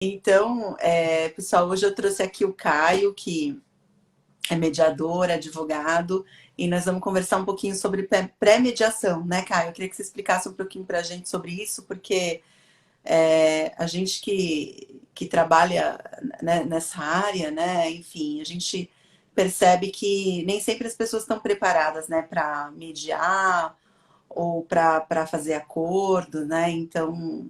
Então, pessoal, hoje eu trouxe aqui o Caio, que é mediador, advogado, e nós vamos conversar um pouquinho sobre pré-mediação, né, Caio? Eu queria que você explicasse um pouquinho para a gente sobre isso, porque a gente que trabalha, né, nessa área, né, enfim, a gente percebe que nem sempre as pessoas estão preparadas, né, para mediar ou para fazer acordo, né? Então,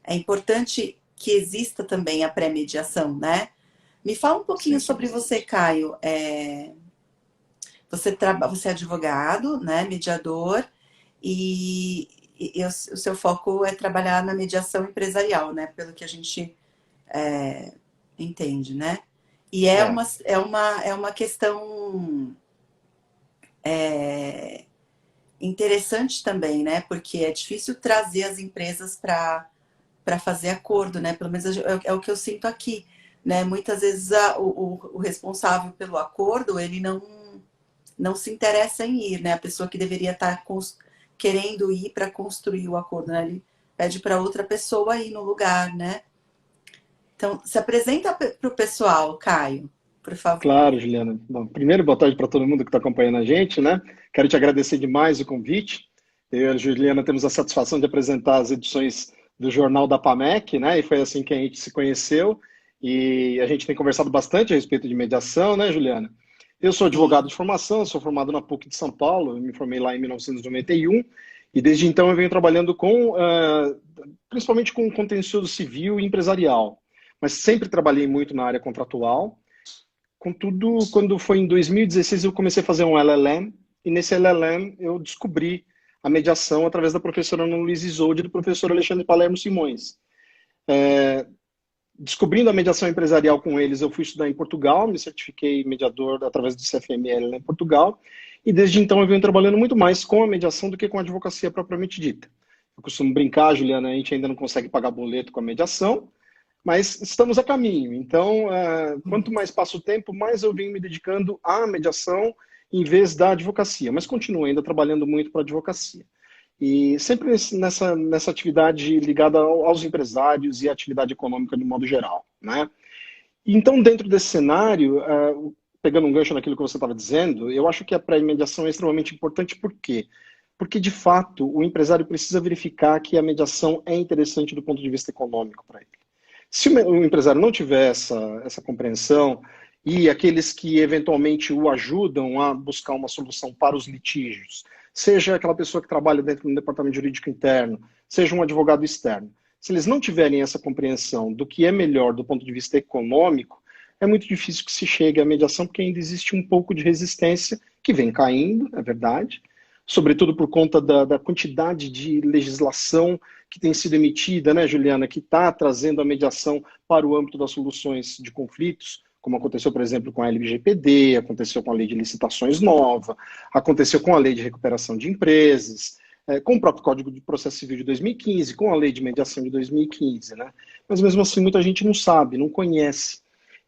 é importante que exista também a pré-mediação, né? Me fala um pouquinho Sim. sobre você, Caio. Você é advogado, né? Mediador, e o seu foco é trabalhar na mediação empresarial, né? Pelo que a gente entende, né? E É, é uma questão interessante também, né? Porque é difícil trazer as empresas para fazer acordo, né? Pelo menos é o que eu sinto aqui, né? Muitas vezes o responsável pelo acordo, ele não se interessa em ir, né? A pessoa que deveria estar querendo ir para construir o acordo, né? Ele pede para outra pessoa ir no lugar, né? Então, se apresenta para o pessoal, Caio, por favor. claro, Juliana. Bom, primeiro, boa tarde para todo mundo que está acompanhando a gente, né? Quero te agradecer demais o convite. Eu e a Juliana temos a satisfação de apresentar as edições do Jornal da PAMEC, né? E foi assim que a gente se conheceu. E a gente tem conversado bastante a respeito de mediação, né, Juliana? Eu sou advogado Sim. de formação, sou formado na PUC de São Paulo, eu me formei lá em 1991, e desde então eu venho trabalhando principalmente com contencioso civil e empresarial, mas sempre trabalhei muito na área contratual. Contudo, quando foi em 2016, eu comecei a fazer um LLM, e nesse LLM eu descobri a mediação através da professora Ana Luísa Isolde e do professor Alexandre Palermo Simões. Descobrindo a mediação empresarial com eles, eu fui estudar em Portugal, me certifiquei mediador através do CFML lá em Portugal, e desde então eu venho trabalhando muito mais com a mediação do que com a advocacia propriamente dita. Eu costumo brincar, Juliana, a gente ainda não consegue pagar boleto com a mediação, mas estamos a caminho. Então, quanto mais passa o tempo, mais eu venho me dedicando à mediação em vez da advocacia. Mas continuo ainda trabalhando muito para a advocacia. E sempre nessa atividade ligada aos empresários e à atividade econômica de modo geral, né? Então, dentro desse cenário, pegando um gancho naquilo que você estava dizendo, eu acho que a pré-mediação é extremamente importante. Por quê? Porque, de fato, o empresário precisa verificar que a mediação é interessante do ponto de vista econômico para ele. Se o empresário não tiver essa compreensão e aqueles que eventualmente o ajudam a buscar uma solução para os litígios, seja aquela pessoa que trabalha dentro do departamento jurídico interno, seja um advogado externo, se eles não tiverem essa compreensão do que é melhor do ponto de vista econômico, é muito difícil que se chegue à mediação, porque ainda existe um pouco de resistência que vem caindo, é verdade, sobretudo por conta da quantidade de legislação que tem sido emitida, né, Juliana, que está trazendo a mediação para o âmbito das soluções de conflitos, como aconteceu, por exemplo, com a LGPD, aconteceu com a lei de licitações nova, aconteceu com a lei de recuperação de empresas, com o próprio Código de Processo Civil de 2015, com a lei de mediação de 2015, né? Mas mesmo assim muita gente não sabe, não conhece.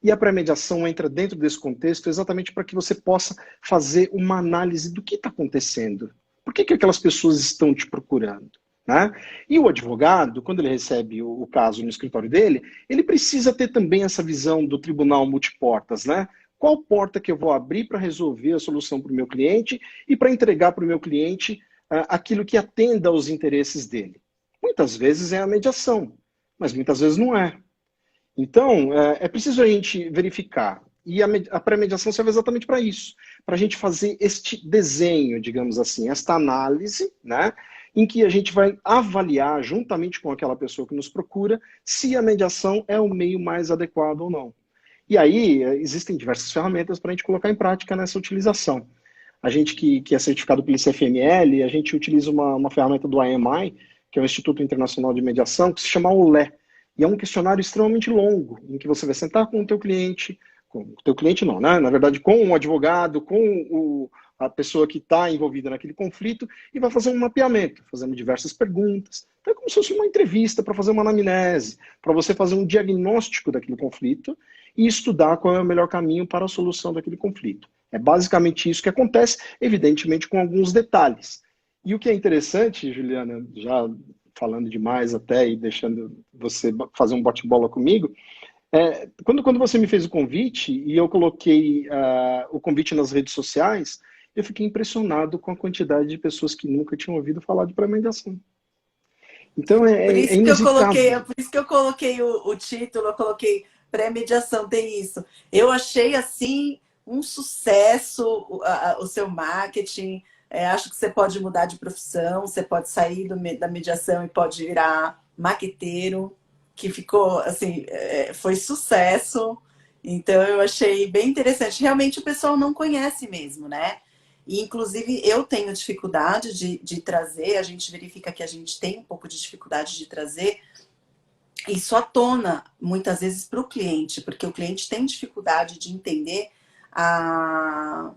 E a pré-mediação entra dentro desse contexto exatamente para que você possa fazer uma análise do que está acontecendo. Por que aquelas pessoas estão te procurando? Né? E o advogado, quando ele recebe o caso no escritório dele, ele precisa ter também essa visão do tribunal multiportas, né? Qual porta que eu vou abrir para resolver a solução para o meu cliente e para entregar para o meu cliente aquilo que atenda aos interesses dele? Muitas vezes é a mediação, mas muitas vezes não é. Então, é preciso a gente verificar. E a pré-mediação serve exatamente para isso, para a gente fazer este desenho, digamos assim, esta análise, né, em que a gente vai avaliar, juntamente com aquela pessoa que nos procura, se a mediação é o meio mais adequado ou não. E aí, existem diversas ferramentas para a gente colocar em prática nessa utilização. A gente que é certificado pelo ICFML, a gente utiliza uma ferramenta do IMI, que é o Instituto Internacional de Mediação, que se chama OLE. E é um questionário extremamente longo, em que você vai sentar com o teu cliente, com o teu cliente não, né? Na verdade, com um advogado, a pessoa que está envolvida naquele conflito, e vai fazer um mapeamento, fazendo diversas perguntas. Então é como se fosse uma entrevista para fazer uma anamnese, para você fazer um diagnóstico daquele conflito e estudar qual é o melhor caminho para a solução daquele conflito. É basicamente isso que acontece, evidentemente com alguns detalhes. E o que é interessante, Juliana, já falando demais até e deixando você fazer um bate-bola comigo. Quando você me fez o convite e eu coloquei o convite nas redes sociais, eu fiquei impressionado com a quantidade de pessoas que nunca tinham ouvido falar de pré-mediação. Então é inusitado. Por isso que eu coloquei o título, eu coloquei pré-mediação, tem isso. Eu achei assim um sucesso o seu marketing. Acho que você pode mudar de profissão, você pode sair da mediação e pode virar maqueteiro, que ficou assim, foi sucesso. Então eu achei bem interessante. Realmente o pessoal não conhece mesmo, né? E, inclusive, eu tenho dificuldade de trazer, a gente verifica que a gente tem um pouco de dificuldade de trazer isso à tona, muitas vezes, para o cliente, porque o cliente tem dificuldade de entender a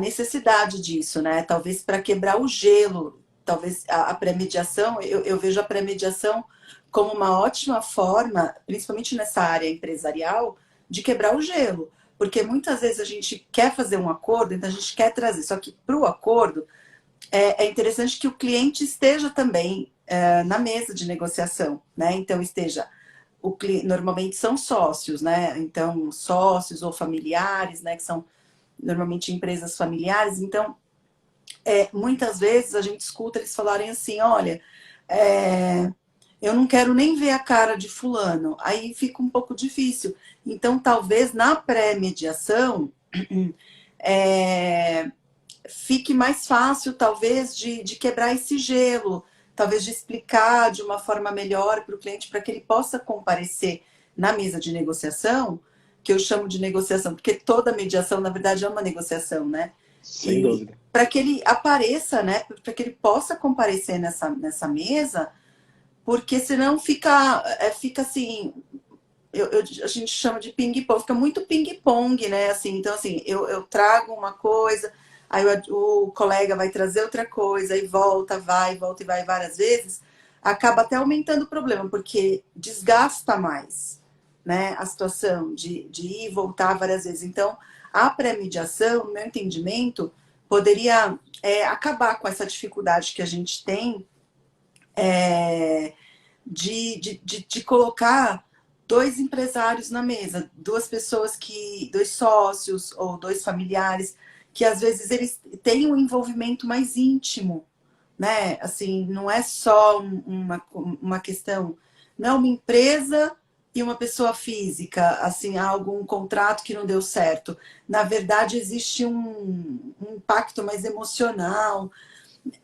necessidade disso, né? Talvez para quebrar o gelo, talvez a pré-mediação, eu vejo a pré-mediação como uma ótima forma, principalmente nessa área empresarial, de quebrar o gelo. Porque muitas vezes a gente quer fazer um acordo, então a gente quer trazer. Só que para o acordo, é interessante que o cliente esteja também na mesa de negociação, né? Então esteja, normalmente são sócios, né? Então, sócios ou familiares, né? Que são normalmente empresas familiares. Então, muitas vezes a gente escuta eles falarem assim, olha, eu não quero nem ver a cara de fulano. Aí fica um pouco difícil. Então, talvez na pré-mediação fique mais fácil, talvez, de quebrar esse gelo, talvez de explicar de uma forma melhor para o cliente, para que ele possa comparecer na mesa de negociação, que eu chamo de negociação, porque toda mediação, na verdade, é uma negociação, né? Sem dúvida. Para que ele apareça, né? Para que ele possa comparecer nessa mesa, porque senão fica assim, a gente chama de ping-pong, fica muito ping-pong, né? Assim, então, assim, eu trago uma coisa, aí o colega vai trazer outra coisa, aí volta e vai várias vezes, acaba até aumentando o problema, porque desgasta mais, né? A situação de ir e voltar várias vezes. Então, a pré-mediação, no meu entendimento, poderia acabar com essa dificuldade que a gente tem de colocar dois empresários na mesa, dois sócios ou dois familiares, que às vezes eles têm um envolvimento mais íntimo, né? Assim, não é só uma questão, não é uma empresa e uma pessoa física, assim, algum contrato que não deu certo. Na verdade, existe um impacto mais emocional.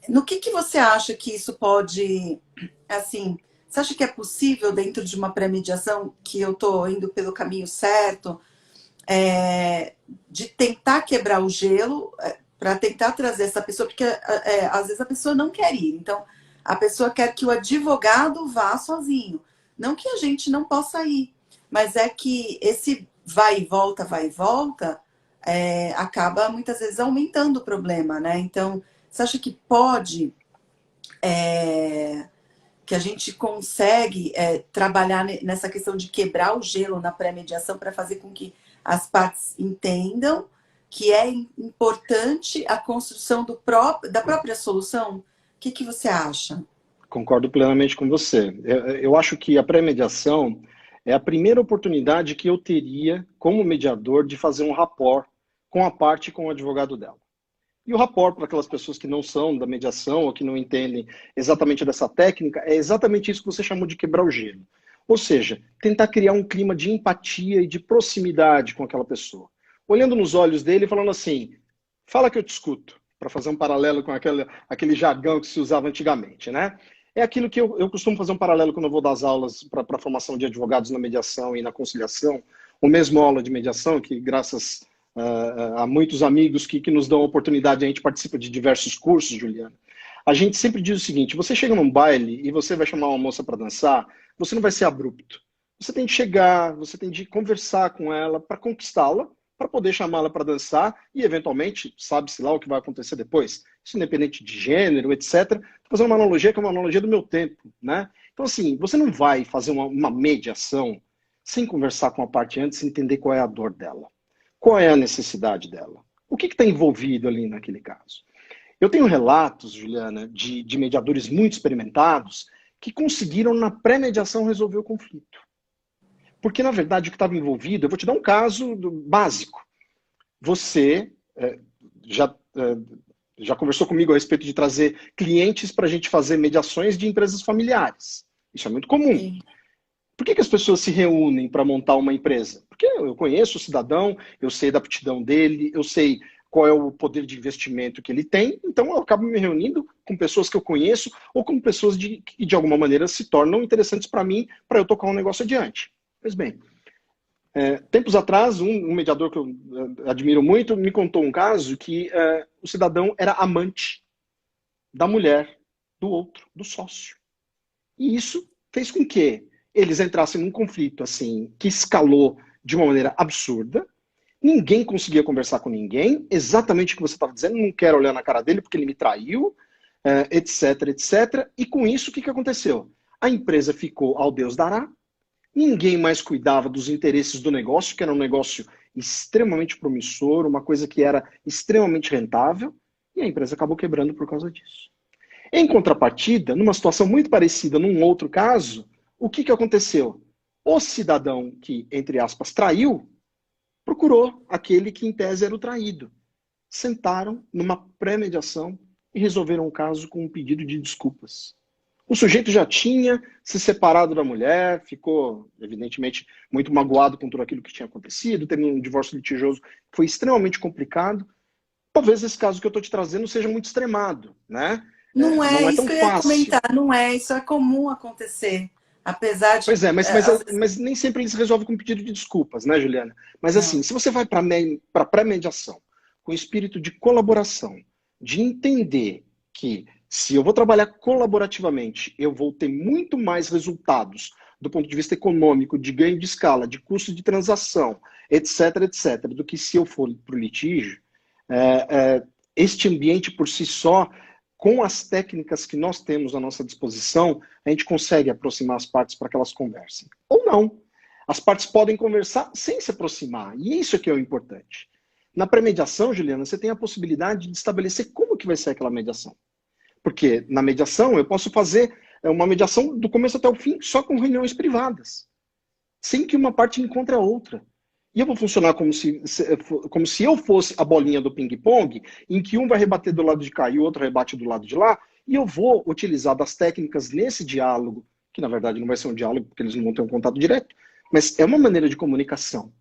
No que você acha que isso pode, assim, você acha que é possível dentro de uma pré-mediação, que eu estou indo pelo caminho certo, de tentar quebrar o gelo, para tentar trazer essa pessoa, porque às vezes a pessoa não quer ir, então a pessoa quer que o advogado vá sozinho, não que a gente não possa ir, mas é que esse vai e volta, acaba muitas vezes aumentando o problema, né? Então, você acha que pode, que a gente consegue trabalhar nessa questão de quebrar o gelo na pré-mediação para fazer com que as partes entendam que é importante a construção da própria solução? O que você acha? Concordo plenamente com você. Eu acho que a pré-mediação é a primeira oportunidade que eu teria, como mediador, de fazer um rapport com a parte e com o advogado dela. E o rapport para aquelas pessoas que não são da mediação ou que não entendem exatamente dessa técnica é exatamente isso que você chamou de quebrar o gelo. Ou seja, tentar criar um clima de empatia e de proximidade com aquela pessoa. Olhando nos olhos dele e falando assim, fala que eu te escuto, para fazer um paralelo com aquele jargão que se usava antigamente, né? É aquilo que eu costumo fazer um paralelo quando eu vou dar as aulas para a formação de advogados na mediação e na conciliação, ou mesmo aula de mediação, que graças a muitos amigos que nos dão a oportunidade, a gente participa de diversos cursos, Juliana. A gente sempre diz o seguinte, você chega num baile e você vai chamar uma moça para dançar, você não vai ser abrupto. Você tem de chegar, você tem de conversar com ela para conquistá-la, para poder chamá-la para dançar e, eventualmente, sabe-se lá o que vai acontecer depois. Isso independente de gênero, etc. Estou fazendo uma analogia que é uma analogia do meu tempo, né? Então, assim, você não vai fazer uma mediação sem conversar com a parte antes e entender qual é a dor dela. Qual é a necessidade dela? O que está envolvido ali naquele caso? Eu tenho relatos, Juliana, de mediadores muito experimentados que conseguiram, na pré-mediação, resolver o conflito. Porque, na verdade, o que estava envolvido... Eu vou te dar um caso básico. Você já conversou comigo a respeito de trazer clientes para a gente fazer mediações de empresas familiares. Isso é muito comum. Sim. Por que as pessoas se reúnem para montar uma empresa? Porque eu conheço o cidadão, eu sei da aptidão dele, eu sei qual é o poder de investimento que ele tem, então eu acabo me reunindo com pessoas que eu conheço ou com pessoas que de alguma maneira se tornam interessantes para mim, para eu tocar um negócio adiante. Pois bem, tempos atrás, um mediador que eu admiro muito me contou um caso que o cidadão era amante da mulher do outro, do sócio. E isso fez com que eles entrassem num conflito assim que escalou de uma maneira absurda. Ninguém conseguia conversar com ninguém, exatamente o que você estava dizendo, não quero olhar na cara dele porque ele me traiu, etc, etc. E com isso, o que aconteceu? A empresa ficou ao Deus dará, ninguém mais cuidava dos interesses do negócio, que era um negócio extremamente promissor, uma coisa que era extremamente rentável, e a empresa acabou quebrando por causa disso. Em contrapartida, numa situação muito parecida, num outro caso, o que aconteceu? O cidadão que, entre aspas, traiu, procurou aquele que, em tese, era o traído. Sentaram numa pré-mediação e resolveram o caso com um pedido de desculpas. O sujeito já tinha se separado da mulher, ficou, evidentemente, muito magoado com tudo aquilo que tinha acontecido, teve um divórcio litigioso que foi extremamente complicado. Talvez esse caso que eu estou te trazendo seja muito extremado, né? Não é Não é isso tão que eu ia fácil. comentar, não é, isso é comum acontecer. Apesar de. Pois é, Às vezes, mas nem sempre eles resolvem com pedido de desculpas, né, Juliana? Mas assim, não. se você vai para pré-mediação, com espírito de colaboração, de entender que se eu vou trabalhar colaborativamente, eu vou ter muito mais resultados do ponto de vista econômico, de ganho de escala, de custo de transação, etc, etc, do que se eu for para o litígio, este ambiente por si só, com as técnicas que nós temos à nossa disposição, a gente consegue aproximar as partes para que elas conversem. Ou não. As partes podem conversar sem se aproximar. E isso é que é o importante. Na pré-mediação, Juliana, você tem a possibilidade de estabelecer como que vai ser aquela mediação. Porque na mediação eu posso fazer uma mediação do começo até o fim só com reuniões privadas, sem que uma parte encontre a outra. E eu vou funcionar como se eu fosse a bolinha do ping-pong, em que um vai rebater do lado de cá e o outro rebate do lado de lá, e eu vou utilizar das técnicas nesse diálogo, que na verdade não vai ser um diálogo, porque eles não vão ter um contato direto, mas é uma maneira de comunicação.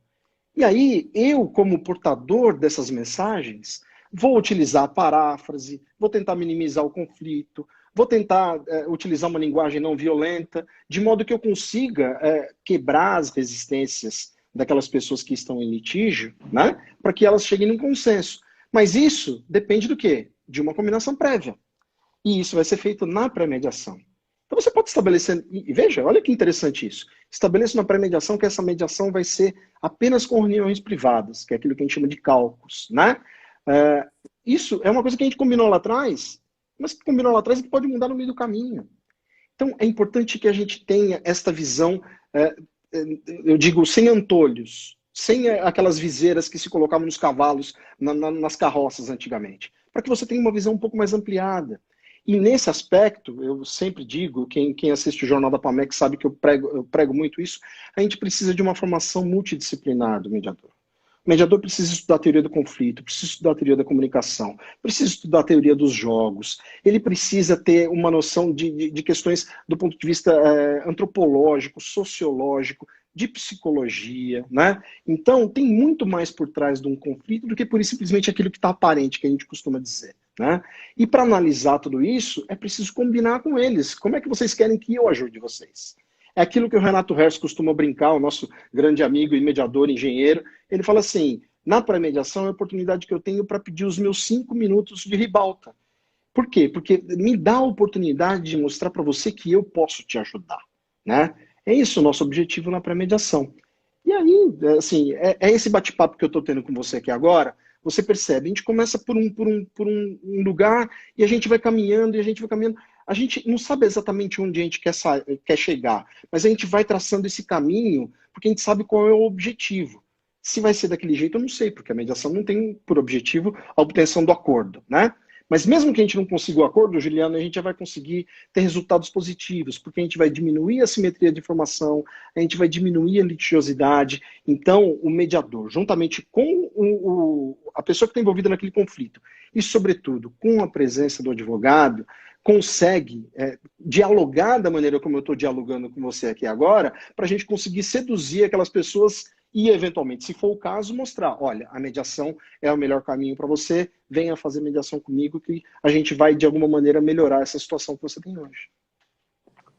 E aí, eu, como portador dessas mensagens, vou utilizar a paráfrase, vou tentar minimizar o conflito, vou tentar utilizar uma linguagem não violenta, de modo que eu consiga quebrar as resistências daquelas pessoas que estão em litígio, né, para que elas cheguem num consenso. Mas isso depende do quê? De uma combinação prévia. E isso vai ser feito na pré-mediação. Então você pode estabelecer, e veja, olha que interessante isso. Estabeleça na pré-mediação que essa mediação vai ser apenas com reuniões privadas, que é aquilo que a gente chama de caucus, né? Isso é uma coisa que a gente combinou lá atrás, mas que combinou lá atrás e que pode mudar no meio do caminho. Então é importante que a gente tenha esta visão, eu digo, sem antolhos, sem aquelas viseiras que se colocavam nos cavalos, nas carroças antigamente, para que você tenha uma visão um pouco mais ampliada. E nesse aspecto, eu sempre digo, quem assiste o Jornal da PAMEC sabe que eu prego muito isso, a gente precisa de uma formação multidisciplinar do mediador. O mediador precisa estudar a teoria do conflito, precisa estudar a teoria da comunicação, precisa estudar a teoria dos jogos, ele precisa ter uma noção de questões do ponto de vista antropológico, sociológico, de psicologia, né? Então, tem muito mais por trás de um conflito do que por simplesmente aquilo que está aparente, que a gente costuma dizer, né? E para analisar tudo isso, é preciso combinar com eles. Como é que vocês querem que eu ajude vocês? É aquilo que o Renato Herz costuma brincar, o nosso grande amigo e mediador, engenheiro. Ele fala assim, na pré-mediação é a oportunidade que eu tenho para pedir os meus 5 minutos de ribalta. Por quê? Porque me dá a oportunidade de mostrar para você que eu posso te ajudar, né? É isso o nosso objetivo na pré-mediação. E aí, assim, é esse bate-papo que eu estou tendo com você aqui agora. Você percebe, a gente começa por um lugar e a gente vai caminhando, e a gente vai caminhando. A gente não sabe exatamente onde a gente quer chegar, mas a gente vai traçando esse caminho porque a gente sabe qual é o objetivo. Se vai ser daquele jeito, eu não sei, porque a mediação não tem por objetivo a obtenção do acordo, né? Mas mesmo que a gente não consiga o acordo, Juliana, a gente já vai conseguir ter resultados positivos, porque a gente vai diminuir a simetria de informação, a gente vai diminuir a litigiosidade. Então, o mediador, juntamente com a pessoa que está envolvida naquele conflito, e, sobretudo, com a presença do advogado, consegue dialogar da maneira como eu estou dialogando com você aqui agora, para a gente conseguir seduzir aquelas pessoas e, eventualmente, se for o caso, mostrar, olha, a mediação é o melhor caminho para você, venha fazer mediação comigo que a gente vai, de alguma maneira, melhorar essa situação que você tem hoje.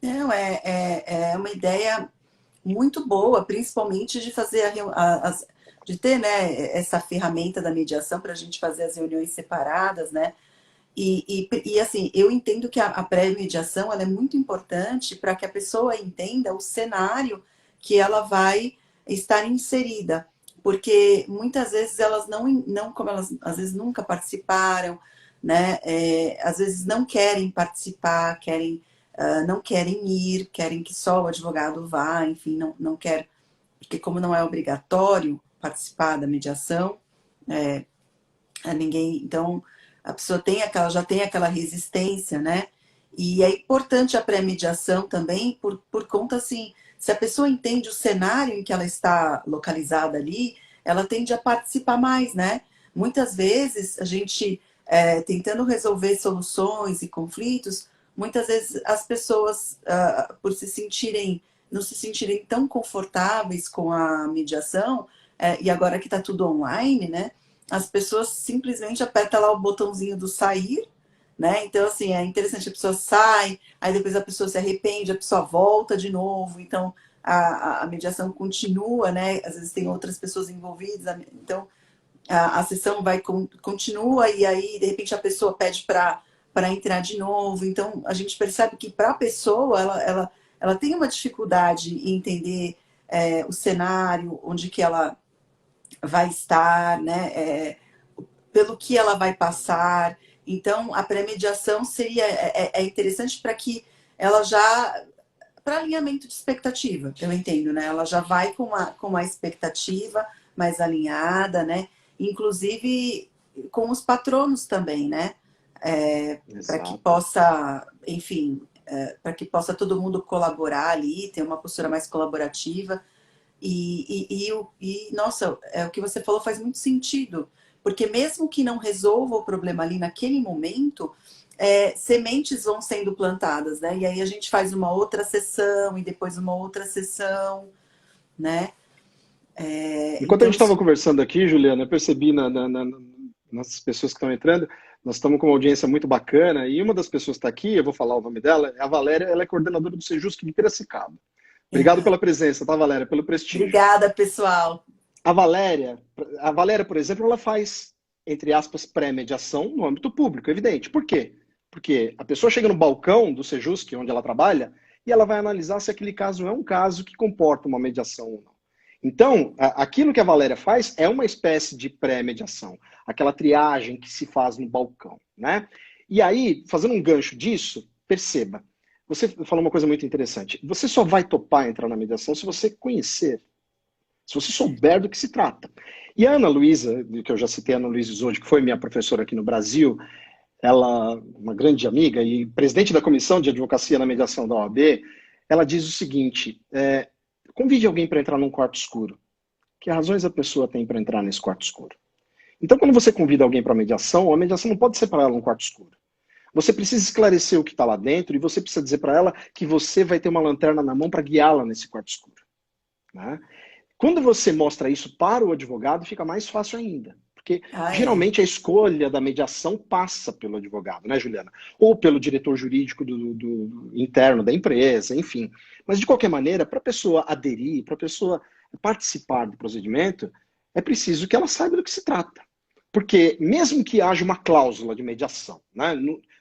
Não, é uma ideia muito boa, principalmente de fazer de ter, né, essa ferramenta da mediação para a gente fazer as reuniões separadas, né? E assim, eu entendo que a pré-mediação ela é muito importante para que a pessoa entenda o cenário que ela vai estar inserida. Porque muitas vezes elas não como elas às vezes nunca participaram, né? Às vezes não querem participar, não querem ir, querem que só o advogado vá, enfim, não quer, porque como não é obrigatório participar da mediação, a ninguém, então a pessoa já tem aquela resistência, né? E é importante a pré-mediação também por conta, assim, se a pessoa entende o cenário em que ela está localizada ali, ela tende a participar mais, né? Muitas vezes a gente, tentando resolver soluções e conflitos, muitas vezes as pessoas, por não se sentirem tão confortáveis com a mediação, e agora que está tudo online, né? As pessoas simplesmente apertam lá o botãozinho do sair, né? Então, assim, é interessante, a pessoa sai, aí depois a pessoa se arrepende, a pessoa volta de novo, então a mediação continua, né? Às vezes tem outras pessoas envolvidas, então a sessão continua e aí, de repente, a pessoa pede para entrar de novo. Então, a gente percebe que para a pessoa, ela tem uma dificuldade em entender o cenário, onde que ela vai estar, né? Pelo que ela vai passar. Então, a pré-mediação é interessante para que ela já para alinhamento de expectativa, eu entendo, né? Ela já vai com uma expectativa mais alinhada, né? Inclusive com os patronos também, né? Para que possa, enfim, para que possa todo mundo colaborar ali, ter uma postura mais colaborativa. Nossa, o que você falou faz muito sentido, porque mesmo que não resolva o problema ali naquele momento, sementes vão sendo plantadas, né? E aí a gente faz uma outra sessão e depois uma outra sessão, né? Enquanto a Então, gente estava conversando aqui, Juliana, eu percebi nas pessoas que estão entrando, nós estamos com uma audiência muito bacana, e uma das pessoas que está aqui, eu vou falar o nome dela, é a Valéria, ela é coordenadora do Sejusc de Piracicaba. Obrigado pela presença, tá, Valéria? Pelo prestígio. Obrigada, pessoal. A Valéria, por exemplo, ela faz, entre aspas, pré-mediação no âmbito público, evidente. Por quê? Porque a pessoa chega no balcão do Sejusc, onde ela trabalha, e ela vai analisar se aquele caso é um caso que comporta uma mediação ou não. Então, aquilo que a Valéria faz é uma espécie de pré-mediação, aquela triagem que se faz no balcão, né? E aí, fazendo um gancho disso, perceba, você falou uma coisa muito interessante. Você só vai topar entrar na mediação se você conhecer, se você souber do que se trata. E a Ana Luísa, que eu já citei, a Ana Luísa hoje, que foi minha professora aqui no Brasil, ela, uma grande amiga e presidente da Comissão de Advocacia na Mediação da OAB, ela diz o seguinte, convide alguém para entrar num quarto escuro. Que razões a pessoa tem para entrar nesse quarto escuro? Então, quando você convida alguém para a mediação não pode ser para ela um quarto escuro. Você precisa esclarecer o que está lá dentro e você precisa dizer para ela que você vai ter uma lanterna na mão para guiá-la nesse quarto escuro. Né? Quando você mostra isso para o advogado, fica mais fácil ainda. Porque geralmente a escolha da mediação passa pelo advogado, né, Juliana? Ou pelo diretor jurídico do interno da empresa, enfim. Mas, de qualquer maneira, para a pessoa aderir, para a pessoa participar do procedimento, é preciso que ela saiba do que se trata. Porque mesmo que haja uma cláusula de mediação, né,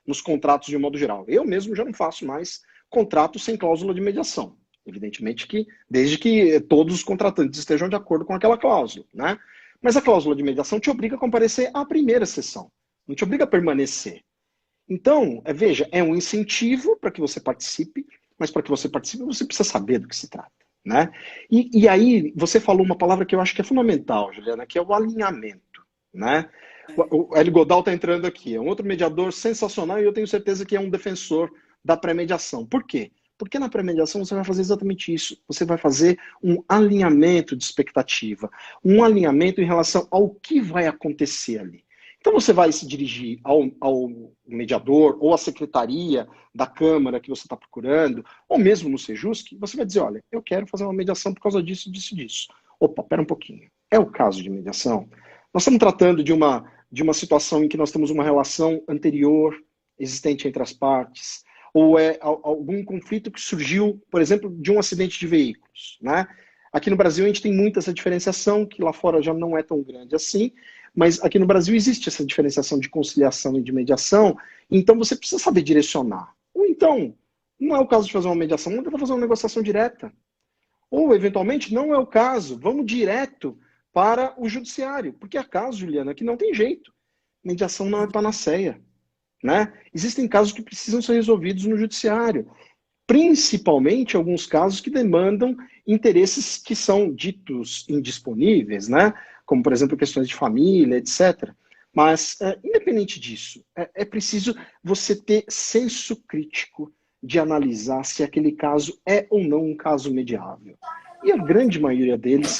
nos contratos de um modo geral, eu mesmo já não faço mais contratos sem cláusula de mediação. Evidentemente que, desde que todos os contratantes estejam de acordo com aquela cláusula, né? Mas a cláusula de mediação te obriga a comparecer à primeira sessão, não te obriga a permanecer. Então, veja, é um incentivo para que você participe, mas para que você participe, você precisa saber do que se trata, né? E aí, você falou uma palavra que eu acho que é fundamental, Juliana, que é o alinhamento, né? O Hélio Godal está entrando aqui. É um outro mediador sensacional e eu tenho certeza que é um defensor da pré-mediação. Por quê? Porque na pré-mediação você vai fazer exatamente isso. Você vai fazer um alinhamento de expectativa, um alinhamento em relação ao que vai acontecer ali. Então você vai se dirigir ao mediador ou à secretaria da Câmara que você está procurando, ou mesmo no Sejusc, você vai dizer, olha, eu quero fazer uma mediação por causa disso, disso, disso. Opa, pera um pouquinho. É o caso de mediação? Nós estamos tratando de uma situação em que nós temos uma relação anterior existente entre as partes, ou é algum conflito que surgiu, por exemplo, de um acidente de veículos, né? Aqui no Brasil a gente tem muita essa diferenciação, que lá fora já não é tão grande assim, mas aqui no Brasil existe essa diferenciação de conciliação e de mediação, então você precisa saber direcionar. Ou então, não é o caso de fazer uma mediação, vamos tentar fazer uma negociação direta. Ou, eventualmente, não é o caso, vamos direto para o judiciário. Porque há casos, Juliana, que não tem jeito. Mediação não é panaceia, né? Existem casos que precisam ser resolvidos no judiciário. Principalmente alguns casos que demandam interesses que são ditos indisponíveis, né? Como, por exemplo, questões de família, etc. Mas, independente disso, é preciso você ter senso crítico de analisar se aquele caso é ou não um caso mediável. E a grande maioria deles.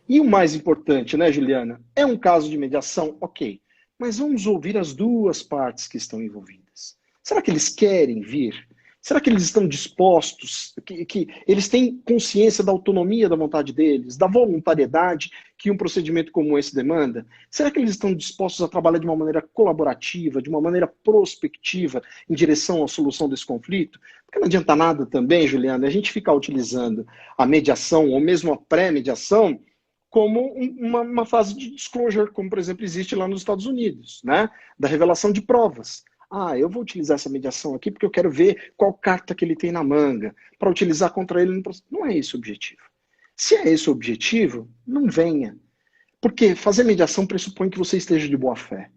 E o mais importante, né, Juliana? É um caso de mediação? Ok. Mas vamos ouvir as duas partes que estão envolvidas. Será que eles querem vir? Será que eles estão dispostos, que eles têm consciência da autonomia da vontade deles, da voluntariedade que um procedimento como esse demanda? Será que eles estão dispostos a trabalhar de uma maneira colaborativa, de uma maneira prospectiva em direção à solução desse conflito? Porque não adianta nada também, Juliana, a gente ficar utilizando a mediação ou mesmo a pré-mediação como uma fase de disclosure, como, por exemplo, existe lá nos Estados Unidos, né? Da revelação de provas. Ah, eu vou utilizar essa mediação aqui porque eu quero ver qual carta que ele tem na manga para utilizar contra ele no processo. Não é esse o objetivo. Se é esse o objetivo, não venha. Porque fazer mediação pressupõe que você esteja de boa fé.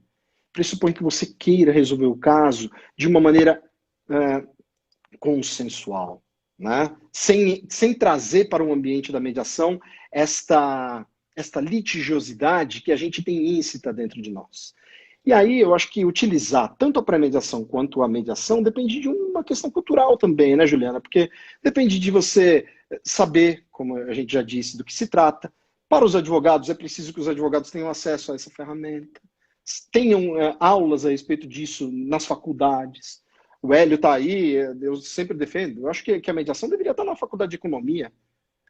Pressupõe que você queira resolver o caso de uma maneira consensual, né? Sem trazer para o ambiente da mediação esta litigiosidade que a gente tem íncita dentro de nós. E aí eu acho que utilizar tanto a pré-mediação quanto a mediação depende de uma questão cultural também, né, Juliana? Porque depende de você saber, como a gente já disse, do que se trata. Para os advogados, é preciso que os advogados tenham acesso a essa ferramenta, tenham aulas a respeito disso nas faculdades. O Hélio está aí, eu sempre defendo. Eu acho que a mediação deveria estar na faculdade de economia.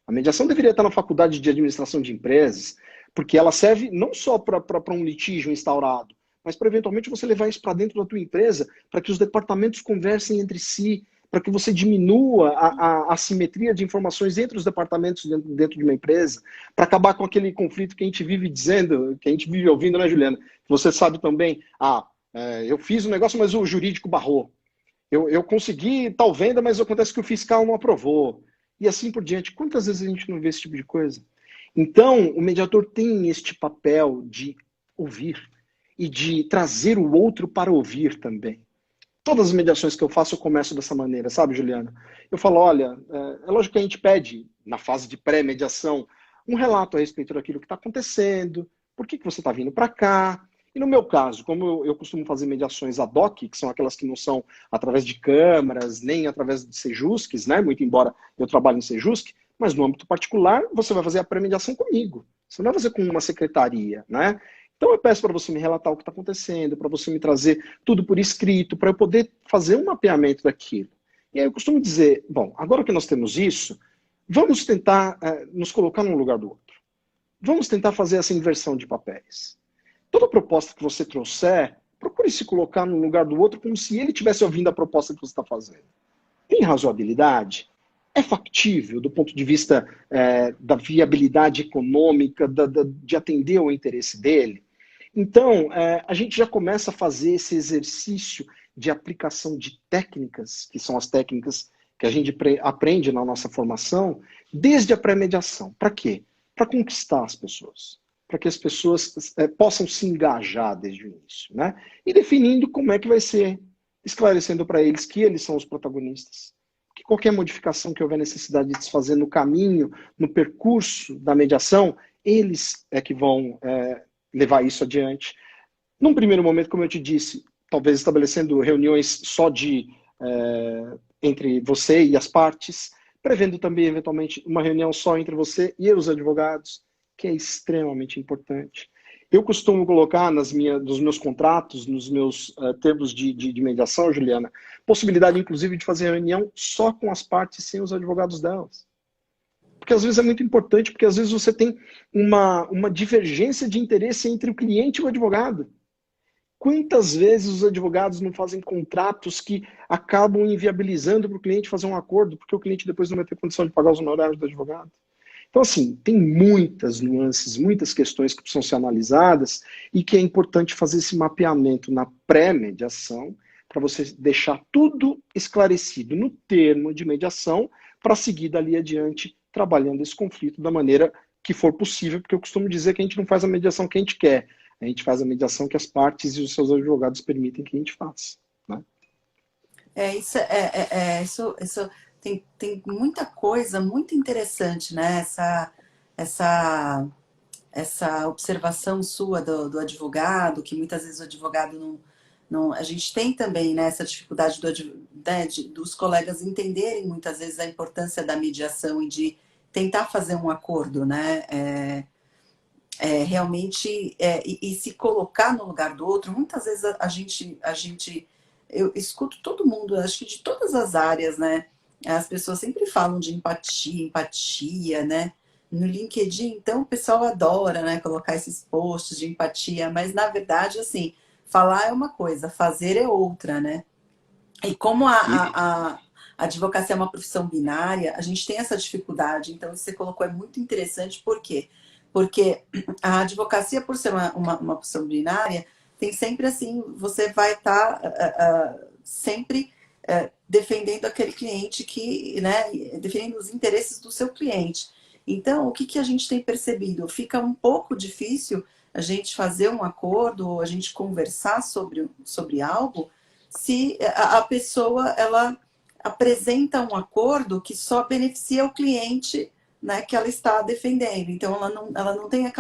A mediação deveria estar na faculdade de administração de empresas, porque ela serve não só para um litígio instaurado, mas para eventualmente você levar isso para dentro da tua empresa, para que os departamentos conversem entre si, para que você diminua a assimetria de informações entre os departamentos dentro de uma empresa, para acabar com aquele conflito que a gente vive dizendo, que a gente vive ouvindo, né, Juliana? Você sabe também, eu fiz um negócio, mas o jurídico barrou. Eu consegui tal venda, mas acontece que o fiscal não aprovou. E assim por diante. Quantas vezes a gente não vê esse tipo de coisa? Então, o mediador tem este papel de ouvir e de trazer o outro para ouvir também. Todas as mediações que eu faço, eu começo dessa maneira, sabe, Juliana? Eu falo, olha, é lógico que a gente pede, na fase de pré-mediação, um relato a respeito daquilo que está acontecendo, por que você está vindo para cá. E no meu caso, como eu costumo fazer mediações ad hoc, que são aquelas que não são através de câmaras, nem através de Sejuscs, né? Muito embora eu trabalhe em Sejusc, mas no âmbito particular, você vai fazer a pré-mediação comigo. Você não vai fazer com uma secretaria, né? Então eu peço para você me relatar o que está acontecendo, para você me trazer tudo por escrito, para eu poder fazer um mapeamento daquilo. E aí eu costumo dizer, bom, agora que nós temos isso, vamos tentar nos colocar num lugar do outro. Vamos tentar fazer essa inversão de papéis. Toda proposta que você trouxer, procure se colocar no lugar do outro como se ele estivesse ouvindo a proposta que você está fazendo. Tem razoabilidade? É factível do ponto de vista da viabilidade econômica, de atender ao interesse dele? Então, a gente já começa a fazer esse exercício de aplicação de técnicas, que são as técnicas que a gente aprende na nossa formação, desde a pré-mediação. Para quê? Para conquistar as pessoas. Para que as pessoas possam se engajar desde o início, né? E definindo como é que vai ser, esclarecendo para eles que eles são os protagonistas. Que qualquer modificação que houver necessidade de se fazer no caminho, no percurso da mediação, eles é que vão levar isso adiante. Num primeiro momento, como eu te disse, talvez estabelecendo reuniões só entre você e as partes, prevendo também, eventualmente, uma reunião só entre você e os advogados, que é extremamente importante. Eu costumo colocar nos meus contratos, nos meus termos de mediação, Juliana, possibilidade, inclusive, de fazer reunião só com as partes, sem os advogados delas. Porque às vezes é muito importante, porque às vezes você tem uma divergência de interesse entre o cliente e o advogado. Quantas vezes os advogados não fazem contratos que acabam inviabilizando para o cliente fazer um acordo, porque o cliente depois não vai ter condição de pagar os honorários do advogado? Então, assim, tem muitas nuances, muitas questões que precisam ser analisadas e que é importante fazer esse mapeamento na pré-mediação para você deixar tudo esclarecido no termo de mediação para seguir dali adiante trabalhando esse conflito da maneira que for possível, porque eu costumo dizer que a gente não faz a mediação que a gente quer, a gente faz a mediação que as partes e os seus advogados permitem que a gente faça. Né? Isso tem muita coisa muito interessante, né? Essa observação sua do advogado, que muitas vezes o advogado não. A gente tem também, né, essa dificuldade dos colegas entenderem muitas vezes a importância da mediação e de tentar fazer um acordo, né? Realmente e se colocar no lugar do outro. Muitas vezes eu escuto todo mundo, acho que de todas as áreas, né? As pessoas sempre falam de empatia, né? No LinkedIn, então, o pessoal adora, né, colocar esses posts de empatia, mas na verdade, assim, falar é uma coisa, fazer é outra, né? E como a advocacia é uma profissão binária, a gente tem essa dificuldade. Então, isso que você colocou é muito interessante. Por quê? Porque a advocacia, por ser uma profissão binária, tem sempre assim, você vai estar sempre defendendo aquele cliente né, defendendo os interesses do seu cliente. Então, o que a gente tem percebido? Fica um pouco difícil a gente fazer um acordo ou a gente conversar sobre algo se a pessoa ela apresenta um acordo que só beneficia o cliente, né, que ela está defendendo. Então, ela não tem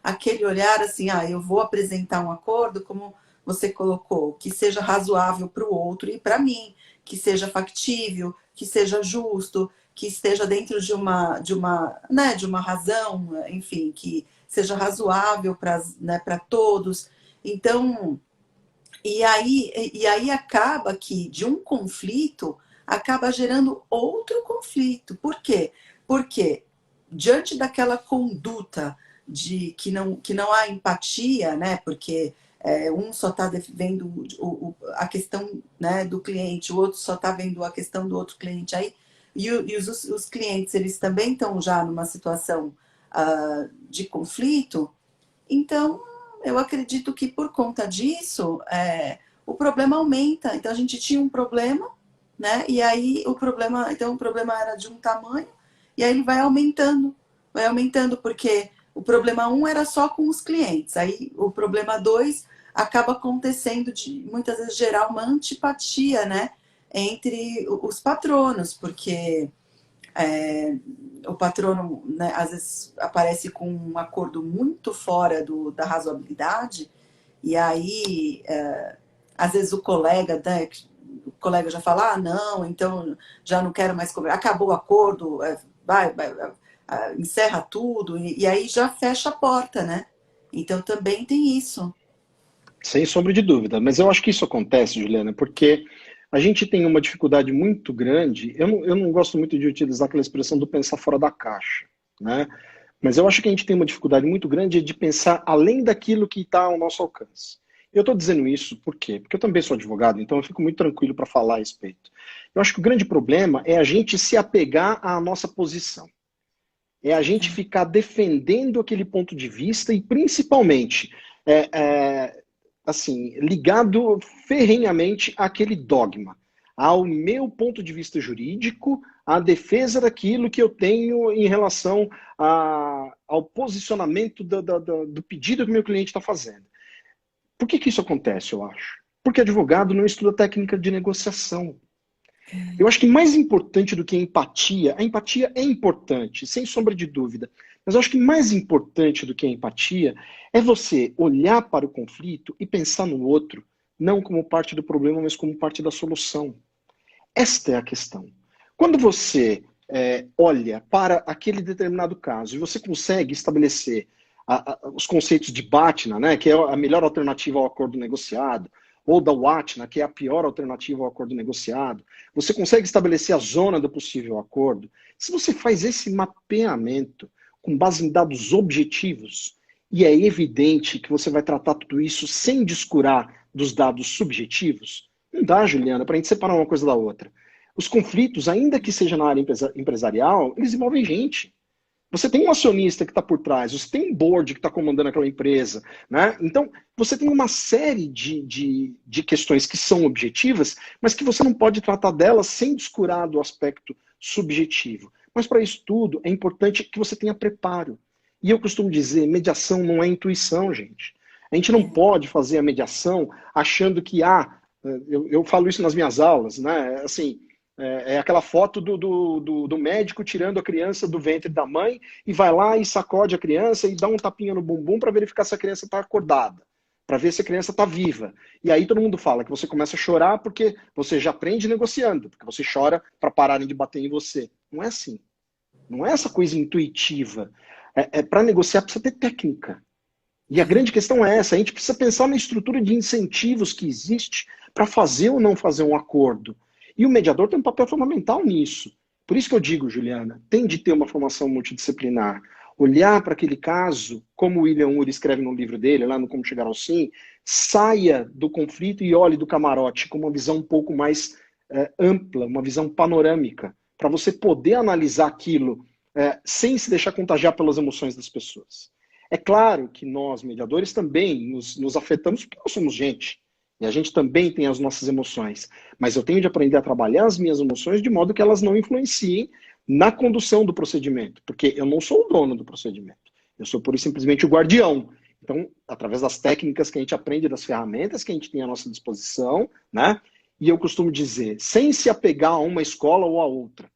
aquele olhar assim, eu vou apresentar um acordo, como você colocou, que seja razoável para o outro e para mim, que seja factível, que seja justo, que esteja dentro de uma razão, enfim, que seja razoável para todos. Então, e aí acaba que de um conflito acaba gerando outro conflito. Por quê? Porque diante daquela conduta de que não há empatia, né? Porque um só está vendo a questão, né, do cliente, o outro só está vendo a questão do outro cliente. Aí, os clientes, eles também estão já numa situação de conflito. Então, eu acredito que por conta disso, o problema aumenta. Então, a gente tinha um problema, né? E aí o problema era de um tamanho, e aí ele vai aumentando, porque o problema 1 era só com os clientes. Aí o problema 2 acaba acontecendo de muitas vezes gerar uma antipatia, né? Entre os patronos, porque o patrono, né, às vezes aparece com um acordo muito fora da razoabilidade, e aí às vezes o colega, né, o colega já fala, não, então já não quero mais conversar, acabou o acordo, vai, encerra tudo, e aí já fecha a porta, né? Então também tem isso. Sem sombra de dúvida. Mas eu acho que isso acontece, Juliana, porque a gente tem uma dificuldade muito grande. Eu não gosto muito de utilizar aquela expressão do pensar fora da caixa, né? Mas eu acho que a gente tem uma dificuldade muito grande de pensar além daquilo que está ao nosso alcance. Eu estou dizendo isso por quê? Porque eu também sou advogado, então eu fico muito tranquilo para falar a respeito. Eu acho que o grande problema é a gente se apegar à nossa posição. É a gente ficar defendendo aquele ponto de vista e, principalmente, assim, ligado ferrenhamente àquele dogma, ao meu ponto de vista jurídico, à defesa daquilo que eu tenho em relação ao posicionamento do pedido que o meu cliente está fazendo. Por que isso acontece, eu acho? Porque advogado não estuda técnica de negociação. Eu acho que mais importante do que a empatia é importante, sem sombra de dúvida. Mas eu acho que mais importante do que a empatia é você olhar para o conflito e pensar no outro, não como parte do problema, mas como parte da solução. Esta é a questão. Quando você olha para aquele determinado caso e você consegue estabelecer os conceitos de BATNA, né, que é a melhor alternativa ao acordo negociado, ou da WATNA, que é a pior alternativa ao acordo negociado, você consegue estabelecer a zona do possível acordo. Se você faz esse mapeamento com base em dados objetivos, e é evidente que você vai tratar tudo isso sem descurar dos dados subjetivos, não dá, Juliana, para a gente separar uma coisa da outra. Os conflitos, ainda que seja na área empresarial, eles envolvem gente. Você tem um acionista que está por trás, você tem um board que está comandando aquela empresa, né? Então, você tem uma série de questões que são objetivas, mas que você não pode tratar delas sem descurar do aspecto subjetivo. Mas para isso tudo, é importante que você tenha preparo. E eu costumo dizer, mediação não é intuição, gente. A gente não pode fazer a mediação achando que, eu falo isso nas minhas aulas, né? Assim, é aquela foto do médico tirando a criança do ventre da mãe e vai lá e sacode a criança e dá um tapinha no bumbum para verificar se a criança está acordada, para ver se a criança está viva. E aí todo mundo fala que você começa a chorar porque você já aprende negociando, porque você chora para pararem de bater em você. Não é assim. Não é essa coisa intuitiva. Para negociar precisa ter técnica. E a grande questão é essa, a gente precisa pensar na estrutura de incentivos que existe para fazer ou não fazer um acordo. E o mediador tem um papel fundamental nisso. Por isso que eu digo, Juliana, tem de ter uma formação multidisciplinar. Olhar para aquele caso, como o William Ury escreve no livro dele, lá no Como Chegar ao Sim, saia do conflito e olhe do camarote com uma visão um pouco mais ampla, uma visão panorâmica, para você poder analisar aquilo sem se deixar contagiar pelas emoções das pessoas. É claro que nós, mediadores, também nos afetamos porque nós somos gente. E a gente também tem as nossas emoções. Mas eu tenho de aprender a trabalhar as minhas emoções de modo que elas não influenciem na condução do procedimento. Porque eu não sou o dono do procedimento. Eu sou pura e simplesmente o guardião. Então, através das técnicas que a gente aprende, das ferramentas que a gente tem à nossa disposição, né? E eu costumo dizer, sem se apegar a uma escola ou a outra.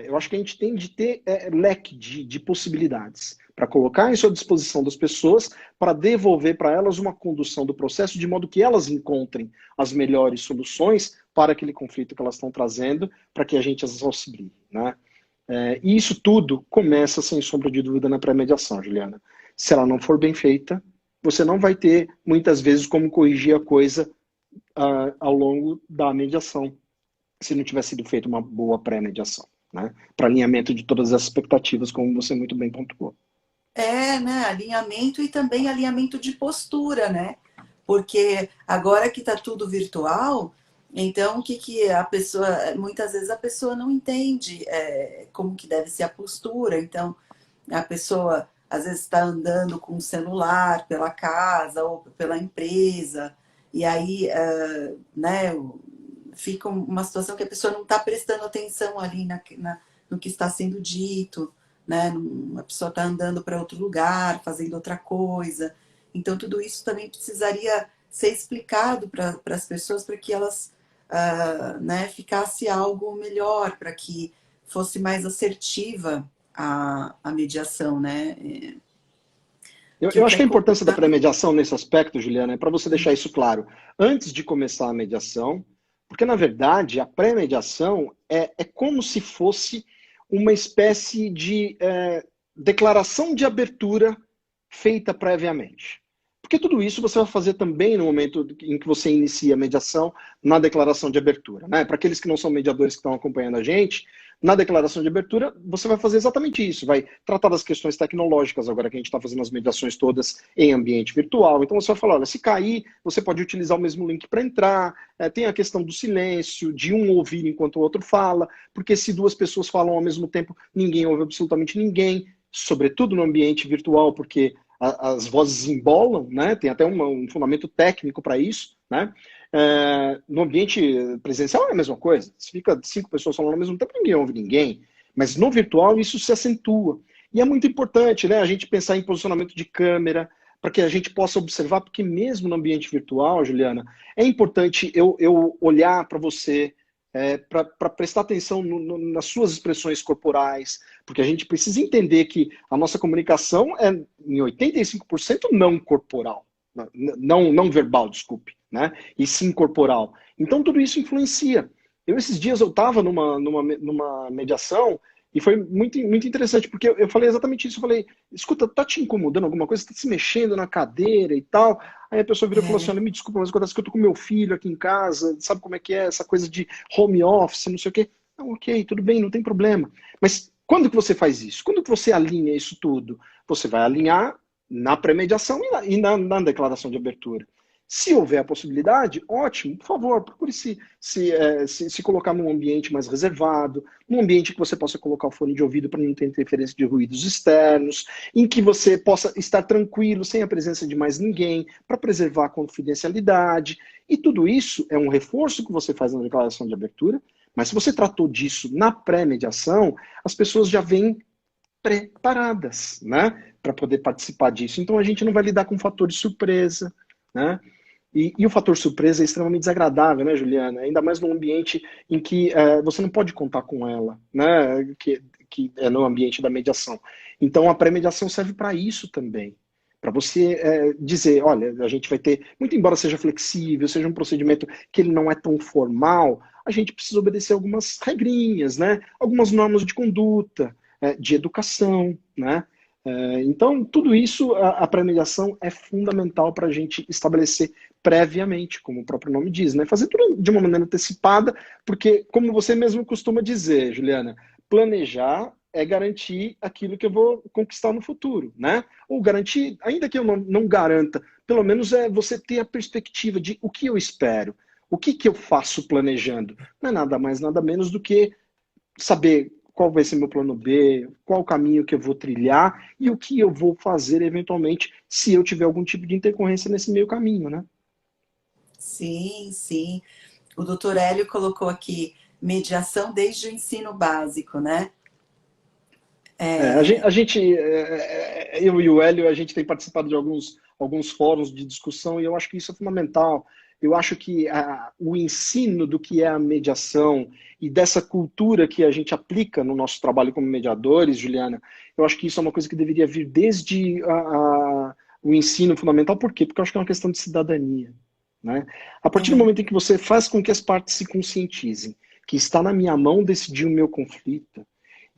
Eu acho que a gente tem de ter leque de possibilidades para colocar em sua disposição das pessoas, para devolver para elas uma condução do processo, de modo que elas encontrem as melhores soluções para aquele conflito que elas estão trazendo, para que a gente as auxilie, né? E isso tudo começa, sem sombra de dúvida, na pré-mediação, Juliana. Se ela não for bem feita, você não vai ter, muitas vezes, como corrigir a coisa ao longo da mediação, se não tiver sido feita uma boa pré-mediação, né? Para alinhamento de todas as expectativas, como você muito bem pontuou. Né? Alinhamento e também alinhamento de postura, né? Porque agora que está tudo virtual, então o que a pessoa, muitas vezes a pessoa não entende como que deve ser a postura. Então a pessoa às vezes está andando com o celular pela casa ou pela empresa, e aí né, fica uma situação que a pessoa não está prestando atenção ali no que está sendo dito. Né? A pessoa está andando para outro lugar, fazendo outra coisa. Então, tudo isso também precisaria ser explicado para as pessoas, para que elas né, ficasse algo melhor, para que fosse mais assertiva a mediação. Né? Eu acho que a importância da pré-mediação nesse aspecto, Juliana, é para você deixar isso claro antes de começar a mediação, porque, na verdade, a pré-mediação é como se fosse uma espécie de declaração de abertura feita previamente. Porque tudo isso você vai fazer também no momento em que você inicia a mediação, na declaração de abertura, né? Para aqueles que não são mediadores que estão acompanhando a gente, na declaração de abertura, você vai fazer exatamente isso, vai tratar das questões tecnológicas, agora que a gente está fazendo as mediações todas em ambiente virtual. Então você vai falar, olha, se cair, você pode utilizar o mesmo link para entrar, tem a questão do silêncio, de um ouvir enquanto o outro fala, porque se duas pessoas falam ao mesmo tempo, ninguém ouve absolutamente ninguém, sobretudo no ambiente virtual, porque as vozes embolam, né? Tem até um fundamento técnico para isso, né? No ambiente presencial é a mesma coisa. Se fica 5 pessoas falando ao mesmo tempo, ninguém ouve ninguém. Mas no virtual isso se acentua. E é muito importante, né, a gente pensar em posicionamento de câmera, para que a gente possa observar, porque mesmo no ambiente virtual, Juliana, é importante eu olhar para você para prestar atenção nas suas expressões corporais, porque a gente precisa entender que a nossa comunicação é em 85% não corporal, não verbal, desculpe, né? E sim corporal. Então tudo isso influencia. Esses dias eu estava numa mediação e foi muito interessante, porque eu falei exatamente isso. Eu falei, escuta, tá te incomodando alguma coisa? Você tá se mexendo na cadeira e tal? Aí a pessoa virou e falou assim, olha, me desculpa, mas acontece que eu tô com meu filho aqui em casa, sabe como é que é? Essa coisa de home office, não sei o quê. Não, ok, tudo bem, não tem problema. Mas quando que você faz isso? Quando que você alinha isso tudo? Você vai alinhar na pré-mediação e na declaração de abertura. Se houver a possibilidade, ótimo, por favor, procure se colocar num ambiente mais reservado, num ambiente que você possa colocar o fone de ouvido para não ter interferência de ruídos externos, em que você possa estar tranquilo, sem a presença de mais ninguém, para preservar a confidencialidade. E tudo isso é um reforço que você faz na declaração de abertura, mas se você tratou disso na pré-mediação, as pessoas já vêm preparadas, né, para poder participar disso. Então a gente não vai lidar com fator de surpresa, né? E o fator surpresa é extremamente desagradável, né, Juliana? Ainda mais num ambiente em que você não pode contar com ela, né? Que é no ambiente da mediação. Então, a pré-mediação serve para isso também. Para você dizer, olha, a gente vai ter, muito embora seja flexível, seja um procedimento que ele não é tão formal, a gente precisa obedecer algumas regrinhas, né? Algumas normas de conduta, de educação, né? Então, tudo isso, a pré-mediação é fundamental para a gente estabelecer previamente, como o próprio nome diz, né? Fazer tudo de uma maneira antecipada, porque, como você mesmo costuma dizer, Juliana, planejar é garantir aquilo que eu vou conquistar no futuro, né? Ou garantir, ainda que eu não garanta, pelo menos é você ter a perspectiva de o que eu espero, o que eu faço planejando. Não é nada mais, nada menos do que saber qual vai ser meu plano B, qual o caminho que eu vou trilhar e o que eu vou fazer eventualmente se eu tiver algum tipo de intercorrência nesse meio caminho, né? Sim, sim. O doutor Hélio colocou aqui mediação desde o ensino básico, né? Eu e o Hélio, a gente tem participado de alguns fóruns de discussão e eu acho que isso é fundamental. Eu acho que o ensino do que é a mediação e dessa cultura que a gente aplica no nosso trabalho como mediadores, Juliana, eu acho que isso é uma coisa que deveria vir desde o ensino fundamental. Por quê? Porque eu acho que é uma questão de cidadania, né? A partir do Uhum. momento em que você faz com que as partes se conscientizem que está na minha mão decidir o meu conflito,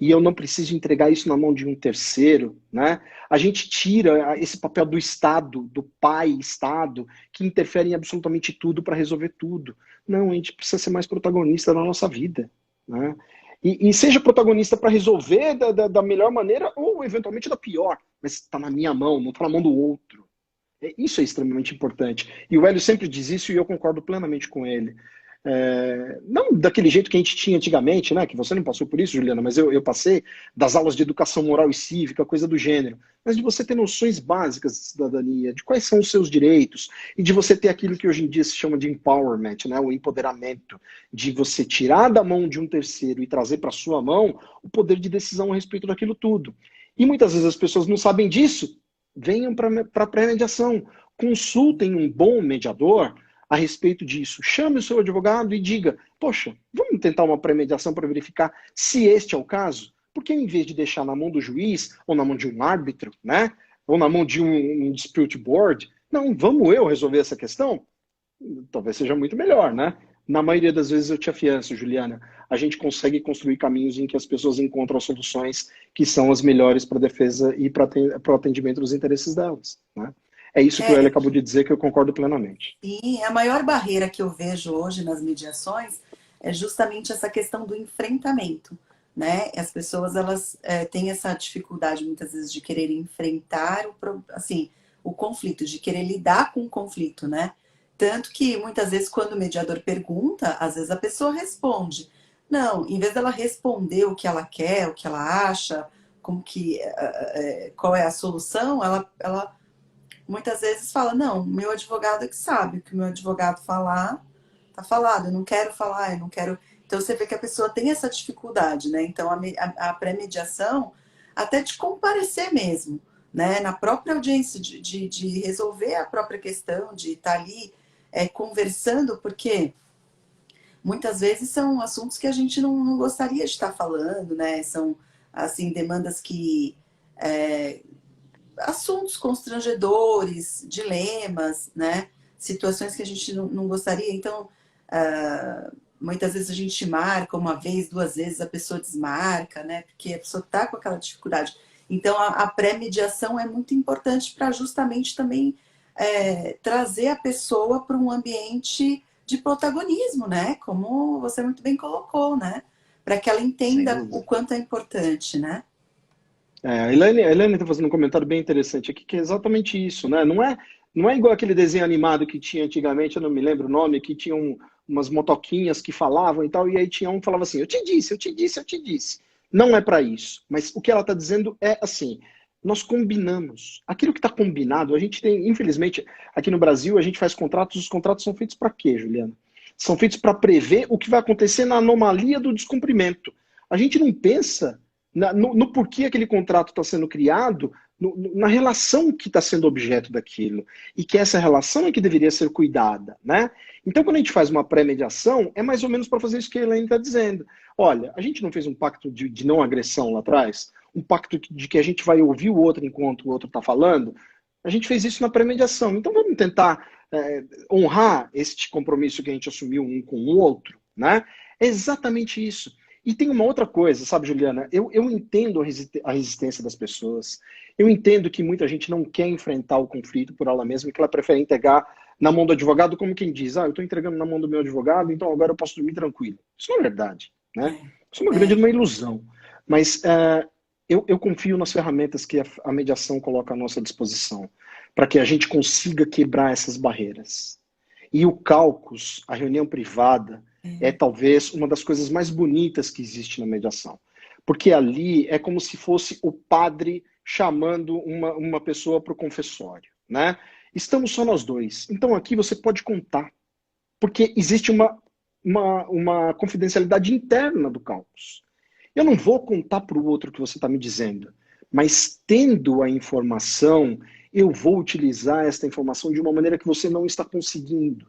e eu não preciso entregar isso na mão de um terceiro, né? A gente tira esse papel do Estado, do pai Estado, que interfere em absolutamente tudo para resolver tudo. Não, a gente precisa ser mais protagonista da nossa vida, né? E seja protagonista para resolver da melhor maneira ou eventualmente da pior, mas está na minha mão, não está na mão do outro. Isso é extremamente importante. E o Hélio sempre diz isso e eu concordo plenamente com ele. Não daquele jeito que a gente tinha antigamente, né? Que você não passou por isso, Juliana, mas eu passei das aulas de educação moral e cívica, coisa do gênero. Mas de você ter noções básicas de cidadania, de quais são os seus direitos, e de você ter aquilo que hoje em dia se chama de empowerment, né? O empoderamento, de você tirar da mão de um terceiro e trazer para sua mão o poder de decisão a respeito daquilo tudo. E muitas vezes as pessoas não sabem disso, venham para a pré-mediação, consultem um bom mediador a respeito disso. Chame o seu advogado e diga, poxa, vamos tentar uma pré-mediação para verificar se este é o caso? Porque em vez de deixar na mão do juiz, ou na mão de um árbitro, né? Ou na mão de um dispute board, não, vamos eu resolver essa questão? Talvez seja muito melhor, né? Na maioria das vezes eu te afianço, Juliana, a gente consegue construir caminhos em que as pessoas encontram soluções que são as melhores para a defesa e para o atendimento dos interesses delas, né? É isso que o Hélio É, acabou de dizer que eu concordo plenamente. e a maior barreira que eu vejo hoje nas mediações é justamente essa questão do enfrentamento, né? As pessoas, elas têm essa dificuldade muitas vezes de querer enfrentar assim, o conflito, de querer lidar com o conflito, né? Tanto que muitas vezes quando o mediador pergunta, às vezes a pessoa responde. Não, em vez dela responder o que ela quer, o que ela acha, como que, qual é a solução, ela muitas vezes fala, não, meu advogado é que sabe, o que o meu advogado falar, tá falado, eu não quero falar, eu não quero. Então você vê que a pessoa tem essa dificuldade, né? Então a pré-mediação, até de comparecer mesmo, né? Na própria audiência, de resolver a própria questão, de estar ali conversando, porque muitas vezes são assuntos que a gente não gostaria de estar falando, né? São, assim, demandas que... assuntos constrangedores, dilemas, né? Situações que a gente não gostaria. Então, muitas vezes a gente marca uma vez, duas vezes, a pessoa desmarca, né? Porque a pessoa está com aquela dificuldade. Então, a pré-mediação é muito importante para justamente também trazer a pessoa para um ambiente de protagonismo, né? Como você muito bem colocou, né? Para que ela Sem entenda o dúvida. quanto é importante, né? A Elaine está fazendo um comentário bem interessante aqui, que é exatamente isso, né? Não é igual aquele desenho animado que tinha antigamente, eu não me lembro o nome, que tinha umas motoquinhas que falavam e tal, e aí tinha um que falava assim, eu te disse, eu te disse, eu te disse. Não é para isso. Mas o que ela está dizendo é assim, nós combinamos. Aquilo que está combinado, a gente tem, infelizmente, aqui no Brasil, a gente faz contratos, os contratos são feitos para quê, Juliana? São feitos para prever o que vai acontecer na anomalia do descumprimento. A gente não pensa no porquê aquele contrato está sendo criado, na relação que está sendo objeto daquilo. E que essa relação é que deveria ser cuidada, né? Então, quando a gente faz uma pré-mediação, é mais ou menos para fazer isso que a Elaine está dizendo. Olha, a gente não fez um pacto de não agressão lá atrás? Um pacto de que a gente vai ouvir o outro enquanto o outro está falando? A gente fez isso na pré-mediação. Então, vamos tentar honrar este compromisso que a gente assumiu um com o outro, né? É exatamente isso. E tem uma outra coisa, sabe, Juliana? Eu entendo a resistência das pessoas. Eu entendo que muita gente não quer enfrentar o conflito por ela mesma e que ela prefere entregar na mão do advogado, como quem diz, eu estou entregando na mão do meu advogado, então agora eu posso dormir tranquilo. Isso não é verdade, né? Isso é uma grande É, uma ilusão. Mas eu confio nas ferramentas que a mediação coloca à nossa disposição para que a gente consiga quebrar essas barreiras. E o caucus, a reunião privada, é talvez uma das coisas mais bonitas que existe na mediação. Porque ali é como se fosse o padre chamando uma pessoa para o confessório, né? Estamos só nós dois. Então aqui você pode contar. Porque existe uma confidencialidade interna do caucus. Eu não vou contar para o outro o que você está me dizendo, mas tendo a informação, eu vou utilizar esta informação de uma maneira que você não está conseguindo.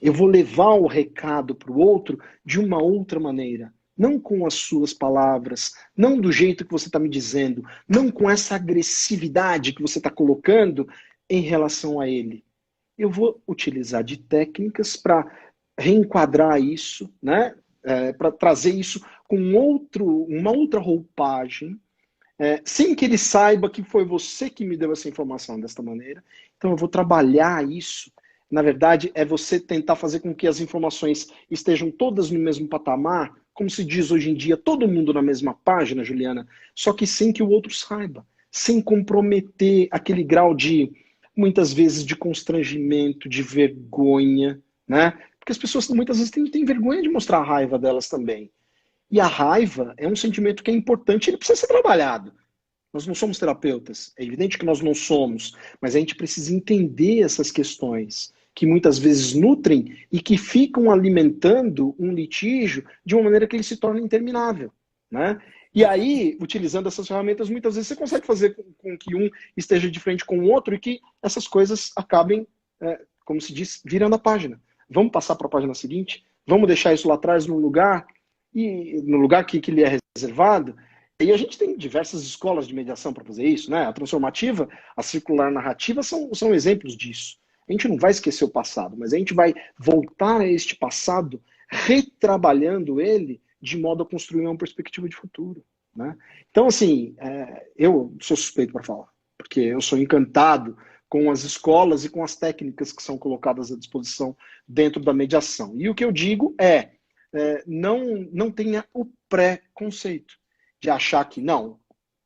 Eu vou levar o recado para o outro de uma outra maneira. Não com as suas palavras, não do jeito que você está me dizendo, não com essa agressividade que você está colocando em relação a ele. Eu vou utilizar de técnicas para reenquadrar isso, né? Para trazer isso com uma outra roupagem, sem que ele saiba que foi você que me deu essa informação desta maneira. Então eu vou trabalhar isso. Na verdade, é você tentar fazer com que as informações estejam todas no mesmo patamar, como se diz hoje em dia, todo mundo na mesma página, Juliana, só que sem que o outro saiba, sem comprometer aquele grau de, muitas vezes, de constrangimento, de vergonha, né? Porque as pessoas muitas vezes têm vergonha de mostrar a raiva delas também. E a raiva é um sentimento que é importante, ele precisa ser trabalhado. Nós não somos terapeutas, é evidente que nós não somos, mas a gente precisa entender essas questões que muitas vezes nutrem e que ficam alimentando um litígio de uma maneira que ele se torna interminável, né? E aí, utilizando essas ferramentas, muitas vezes você consegue fazer com que um esteja de frente com o outro e que essas coisas acabem, como se diz, virando a página. Vamos passar para a página seguinte? Vamos deixar isso lá atrás no lugar que lhe é reservado? E a gente tem diversas escolas de mediação para fazer isso, né? A transformativa, a circular narrativa são exemplos disso. A gente não vai esquecer o passado, mas a gente vai voltar a este passado, retrabalhando ele de modo a construir uma perspectiva de futuro, né? Então, assim, eu sou suspeito para falar, porque eu sou encantado com as escolas e com as técnicas que são colocadas à disposição dentro da mediação. E o que eu digo não tenha o preconceito de achar que, não,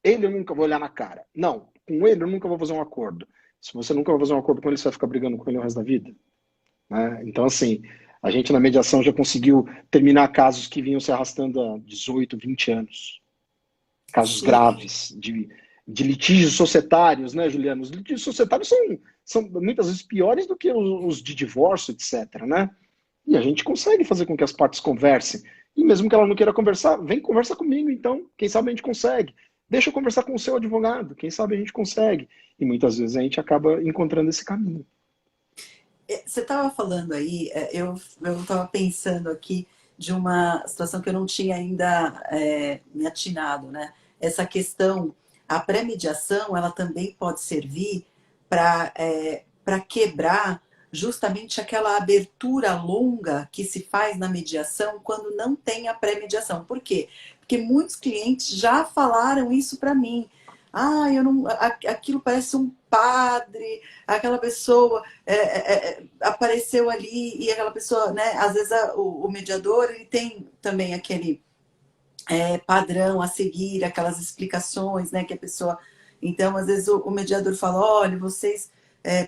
ele eu nunca vou olhar na cara. Não, com ele eu nunca vou fazer um acordo. Se você nunca vai fazer um acordo com ele, você vai ficar brigando com ele o resto da vida, né? Então, assim, a gente na mediação já conseguiu terminar casos que vinham se arrastando há 18, 20 anos. Casos sim. graves, de litígios societários, né, Juliano? Os litígios societários são muitas vezes piores do que os de divórcio, etc., né? E a gente consegue fazer com que as partes conversem. E mesmo que ela não queira conversar, vem conversa comigo, então. Quem sabe a gente consegue. Deixa eu conversar com o seu advogado. Quem sabe a gente consegue. E muitas vezes a gente acaba encontrando esse caminho. Você estava falando aí, eu estava pensando aqui de uma situação que eu não tinha ainda me atinado, né? Essa questão, a pré-mediação, ela também pode servir para quebrar justamente aquela abertura longa que se faz na mediação quando não tem a pré-mediação. Por quê? Porque muitos clientes já falaram isso para mim. Ah, eu não, aquilo parece um padre, aquela pessoa apareceu ali e aquela pessoa, né? Às vezes o mediador ele tem também aquele padrão a seguir, aquelas explicações, né? Que a pessoa. Então, às vezes o mediador fala: olha, vocês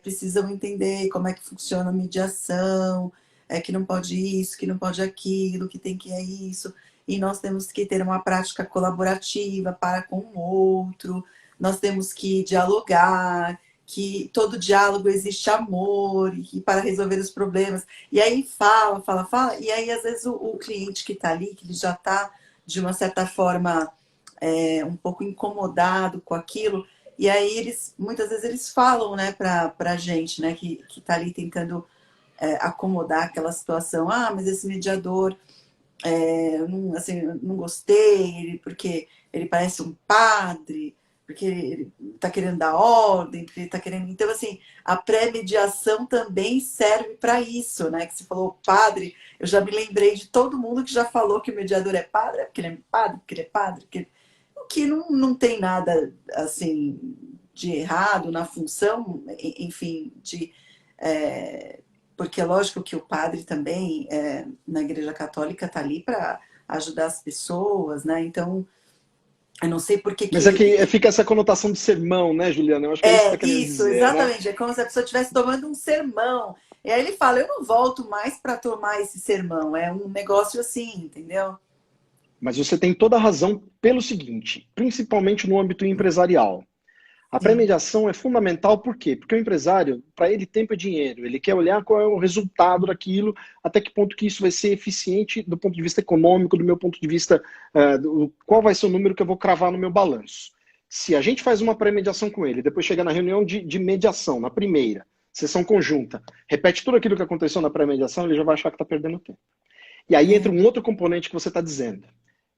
precisam entender como é que funciona a mediação, que não pode isso, que não pode aquilo, que tem que é isso. E nós temos que ter uma prática colaborativa para com o outro, nós temos que dialogar, que todo diálogo existe amor, e para resolver os problemas. E aí fala, e aí às vezes o cliente que está ali, que ele já está de uma certa forma um pouco incomodado com aquilo, e aí eles muitas vezes eles falam, né, para a gente, né, que está ali tentando acomodar aquela situação. Ah, mas esse mediador não, assim, não gostei, porque ele parece um padre, porque ele está querendo dar ordem, porque ele está querendo. Então, assim, a pré-mediação também serve para isso, né? Que você falou padre, eu já me lembrei de todo mundo que já falou que o mediador é padre, porque ele é padre, porque ele é padre, porque... o que não tem nada assim de errado na função, enfim, de. É, porque é lógico que o padre também, na Igreja Católica, está ali para ajudar as pessoas, né? Então, eu não sei por que Mas é que que. fica essa conotação de sermão, né, Juliana? Eu acho que é isso que você está querendo Isso, dizer, né? exatamente. É como se a pessoa estivesse tomando um sermão. E aí ele fala: eu não volto mais para tomar esse sermão. É um negócio assim, entendeu? Mas você tem toda a razão pelo seguinte, principalmente no âmbito empresarial. A Sim. pré-mediação é fundamental por quê? Porque o empresário, para ele, tempo é dinheiro. Ele quer olhar qual é o resultado daquilo, até que ponto que isso vai ser eficiente do ponto de vista econômico, do meu ponto de vista, qual vai ser o número que eu vou cravar no meu balanço. Se a gente faz uma pré-mediação com ele, depois chega na reunião de mediação, na primeira, sessão conjunta, repete tudo aquilo que aconteceu na pré-mediação, ele já vai achar que está perdendo tempo. E aí entra um outro componente que você está dizendo,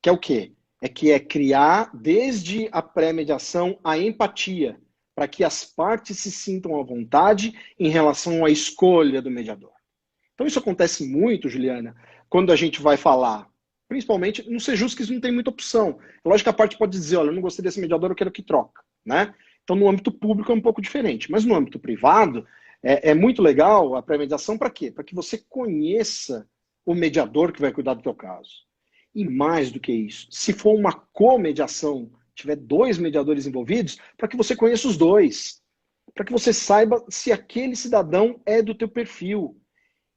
que é o quê? É criar, desde a pré-mediação, a empatia, para que as partes se sintam à vontade em relação à escolha do mediador. Então isso acontece muito, Juliana, quando a gente vai falar, principalmente no Sejusques não tem muita opção. É lógico que a parte pode dizer, olha, eu não gostei desse mediador, eu quero que troca, né? Então no âmbito público é um pouco diferente, mas no âmbito privado é muito legal a pré-mediação para quê? Para que você conheça o mediador que vai cuidar do teu caso. E mais do que isso, se for uma comediação, tiver dois mediadores envolvidos, para que você conheça os dois, para que você saiba se aquele cidadão é do teu perfil.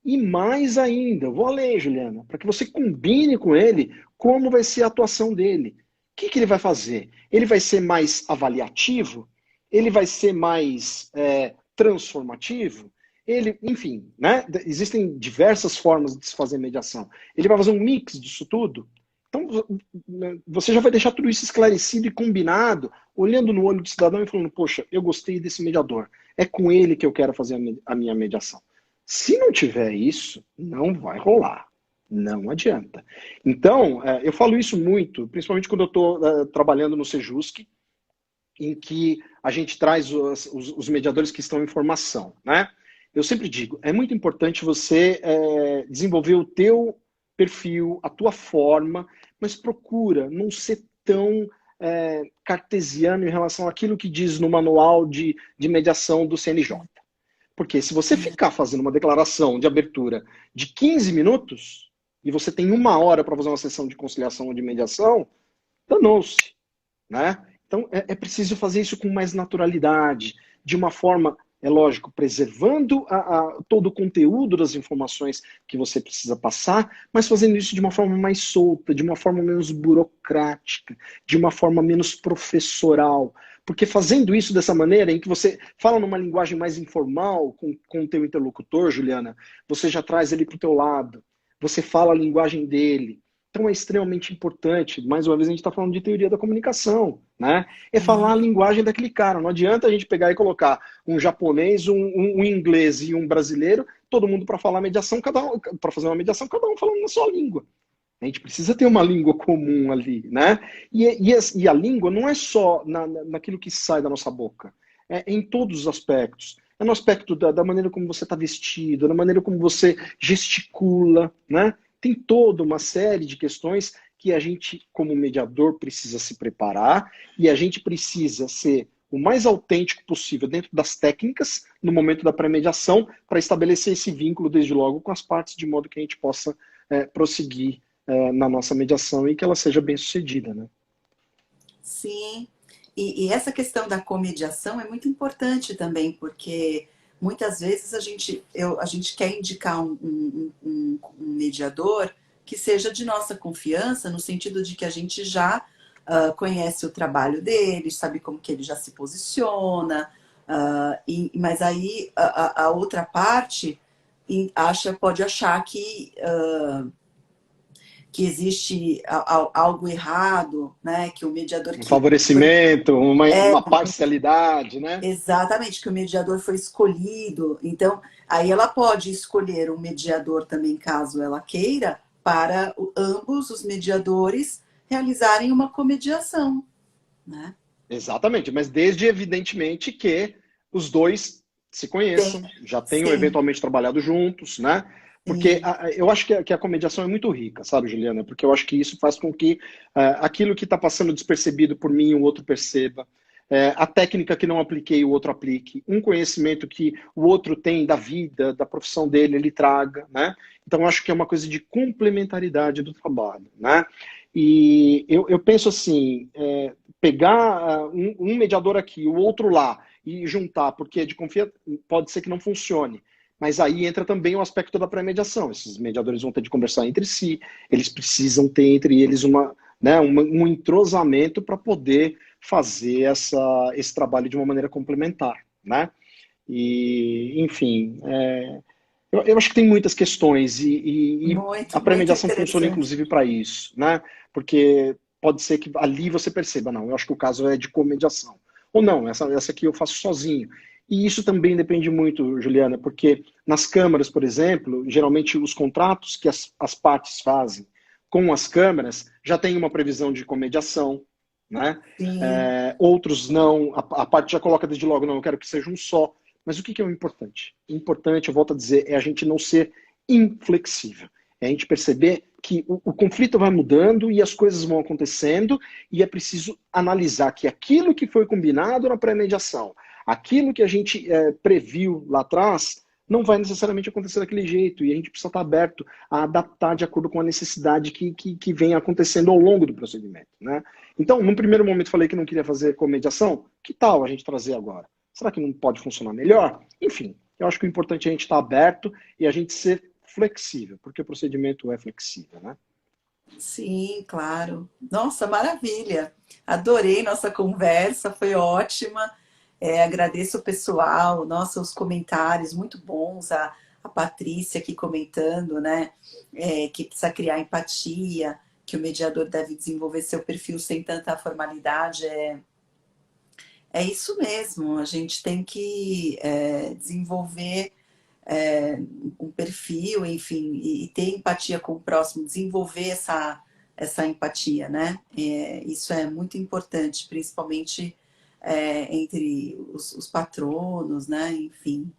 E mais ainda, vou além, Juliana, para que você combine com ele como vai ser a atuação dele. O que ele vai fazer? Ele vai ser mais avaliativo? Ele vai ser mais transformativo? Ele, enfim, né? Existem diversas formas de se fazer mediação. Ele vai fazer um mix disso tudo. Então, você já vai deixar tudo isso esclarecido e combinado, olhando no olho do cidadão e falando, poxa, eu gostei desse mediador. É com ele que eu quero fazer a minha mediação. Se não tiver isso, não vai rolar. Não adianta. Então, eu falo isso muito, principalmente quando eu estou trabalhando no Sejusc, em que a gente traz os mediadores que estão em formação, né? Eu sempre digo, é muito importante você desenvolver o teu perfil, a tua forma, mas procura não ser tão cartesiano em relação àquilo que diz no manual de mediação do CNJ. Porque se você ficar fazendo uma declaração de abertura de 15 minutos e você tem 1 hora para fazer uma sessão de conciliação ou de mediação, danou-se, né? Então é preciso fazer isso com mais naturalidade, de uma forma, é lógico, preservando todo o conteúdo das informações que você precisa passar, mas fazendo isso de uma forma mais solta, de uma forma menos burocrática, de uma forma menos professoral. Porque fazendo isso dessa maneira, em que você fala numa linguagem mais informal com o teu interlocutor, Juliana, você já traz ele para o teu lado, você fala a linguagem dele, Então é extremamente importante, mais uma vez a gente está falando de teoria da comunicação, né? É falar a Sim, linguagem daquele cara. Não adianta a gente pegar e colocar um japonês, um inglês e um brasileiro, todo mundo para falar mediação, cada um, para fazer uma mediação, cada um falando na sua língua. A gente precisa ter uma língua comum ali, né? E a língua não é só naquilo que sai da nossa boca, é em todos os aspectos. É no aspecto da maneira como você está vestido, na maneira como você gesticula, né? Tem toda uma série de questões que a gente, como mediador, precisa se preparar e a gente precisa ser o mais autêntico possível dentro das técnicas no momento da pré-mediação para estabelecer esse vínculo desde logo com as partes de modo que a gente possa prosseguir na nossa mediação e que ela seja bem sucedida, né? sim. E essa questão da comediação é muito importante também, porque muitas vezes a gente quer indicar um mediador que seja de nossa confiança, no sentido de que a gente já conhece o trabalho dele, sabe como que ele já se posiciona, mas aí a outra parte pode achar que existe algo errado, né? Que o mediador Um que favorecimento, é uma parcialidade, né? exatamente que o mediador foi escolhido. Então, aí ela pode escolher um mediador também, caso ela queira, para ambos os mediadores realizarem uma comediação, né? Exatamente, mas desde evidentemente que os dois se Tem, conheçam, já tenham sim, eventualmente trabalhado juntos, né? Porque sim, eu acho que a comediação é muito rica, sabe, Juliana? Porque eu acho que isso faz com que aquilo que está passando despercebido por mim, o outro perceba. A técnica que não apliquei, o outro aplique. Um conhecimento que o outro tem da vida, da profissão dele, ele traga, né? Então, eu acho que é uma coisa de complementaridade do trabalho, né? E eu penso assim, pegar um mediador aqui, o outro lá, e juntar, porque de confiança pode ser que não funcione. Mas aí entra também o aspecto da pré-mediação. Esses mediadores vão ter de conversar entre si, eles precisam ter entre eles um entrosamento para poder fazer esse trabalho de uma maneira complementar, né? E, enfim, eu acho que tem muitas questões e a muito, muito pré-mediação funciona interessante. inclusive para isso, né? Porque pode ser que ali você perceba, não, eu acho que o caso é de comediação. Ou não, essa aqui eu faço sozinho. E isso também depende muito, Juliana, porque nas câmaras, por exemplo, geralmente os contratos que as partes fazem com as câmaras já tem uma previsão de comediação, né? Sim, Outros não, a parte já coloca desde logo, não, eu quero que seja um só. Mas o que é o importante? O importante, eu volto a dizer, é a gente não ser inflexível. É a gente perceber que o conflito vai mudando e as coisas vão acontecendo e é preciso analisar que aquilo que foi combinado na pré-mediação, aquilo que a gente previu lá atrás, não vai necessariamente acontecer daquele jeito e a gente precisa estar aberto a adaptar de acordo com a necessidade que vem acontecendo ao longo do procedimento, né? Então, num primeiro momento falei que não queria fazer com mediação, que tal a gente trazer agora? Será que não pode funcionar melhor? Enfim, eu acho que o importante é a gente estar aberto e a gente ser flexível, porque o procedimento é flexível, né? sim, claro. Nossa, maravilha. Adorei nossa conversa, foi ótima. Agradeço o pessoal, nossa, os comentários muito bons, a Patrícia aqui comentando, né? Que precisa criar empatia, que o mediador deve desenvolver seu perfil sem tanta formalidade. É isso mesmo, a gente tem que desenvolver um perfil, enfim, e ter empatia com o próximo, desenvolver essa empatia, né? Isso é muito importante, principalmente entre os patronos, né? Enfim,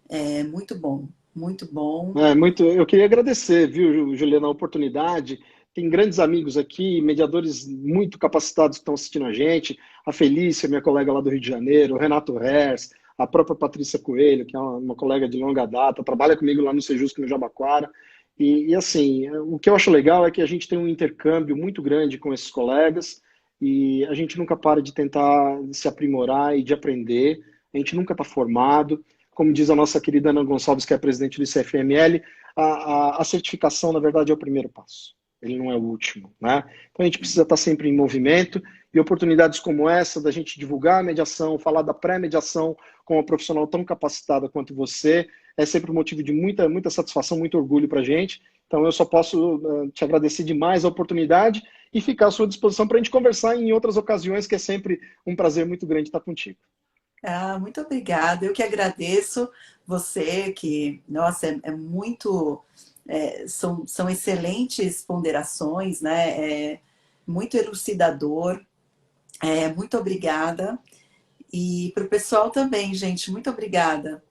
é muito bom, muito bom. Eu queria agradecer, viu, Juliana, a oportunidade. Tem grandes amigos aqui, mediadores muito capacitados que estão assistindo a gente. A Felícia, minha colega lá do Rio de Janeiro, o Renato Hers, a própria Patrícia Coelho, que é uma colega de longa data, trabalha comigo lá no Sejusc, no Jabaquara. Assim, o que eu acho legal é que a gente tem um intercâmbio muito grande com esses colegas e a gente nunca para de tentar se aprimorar e de aprender. A gente nunca está formado. Como diz a nossa querida Ana Gonçalves, que é presidente do ICFML, a certificação, na verdade, é o primeiro passo. Ele não é o último, né? Então a gente precisa estar sempre em movimento e oportunidades como essa, da gente divulgar a mediação, falar da pré-mediação com uma profissional tão capacitada quanto você, é sempre um motivo de muita satisfação, muito orgulho para a gente. Então, eu só posso te agradecer demais a oportunidade e ficar à sua disposição para a gente conversar em outras ocasiões, que é sempre um prazer muito grande estar contigo. Ah, muito obrigada. Eu que agradeço você, que, nossa, é muito. São excelentes ponderações, né? Muito elucidador. Muito obrigada. E para o pessoal também, gente, muito obrigada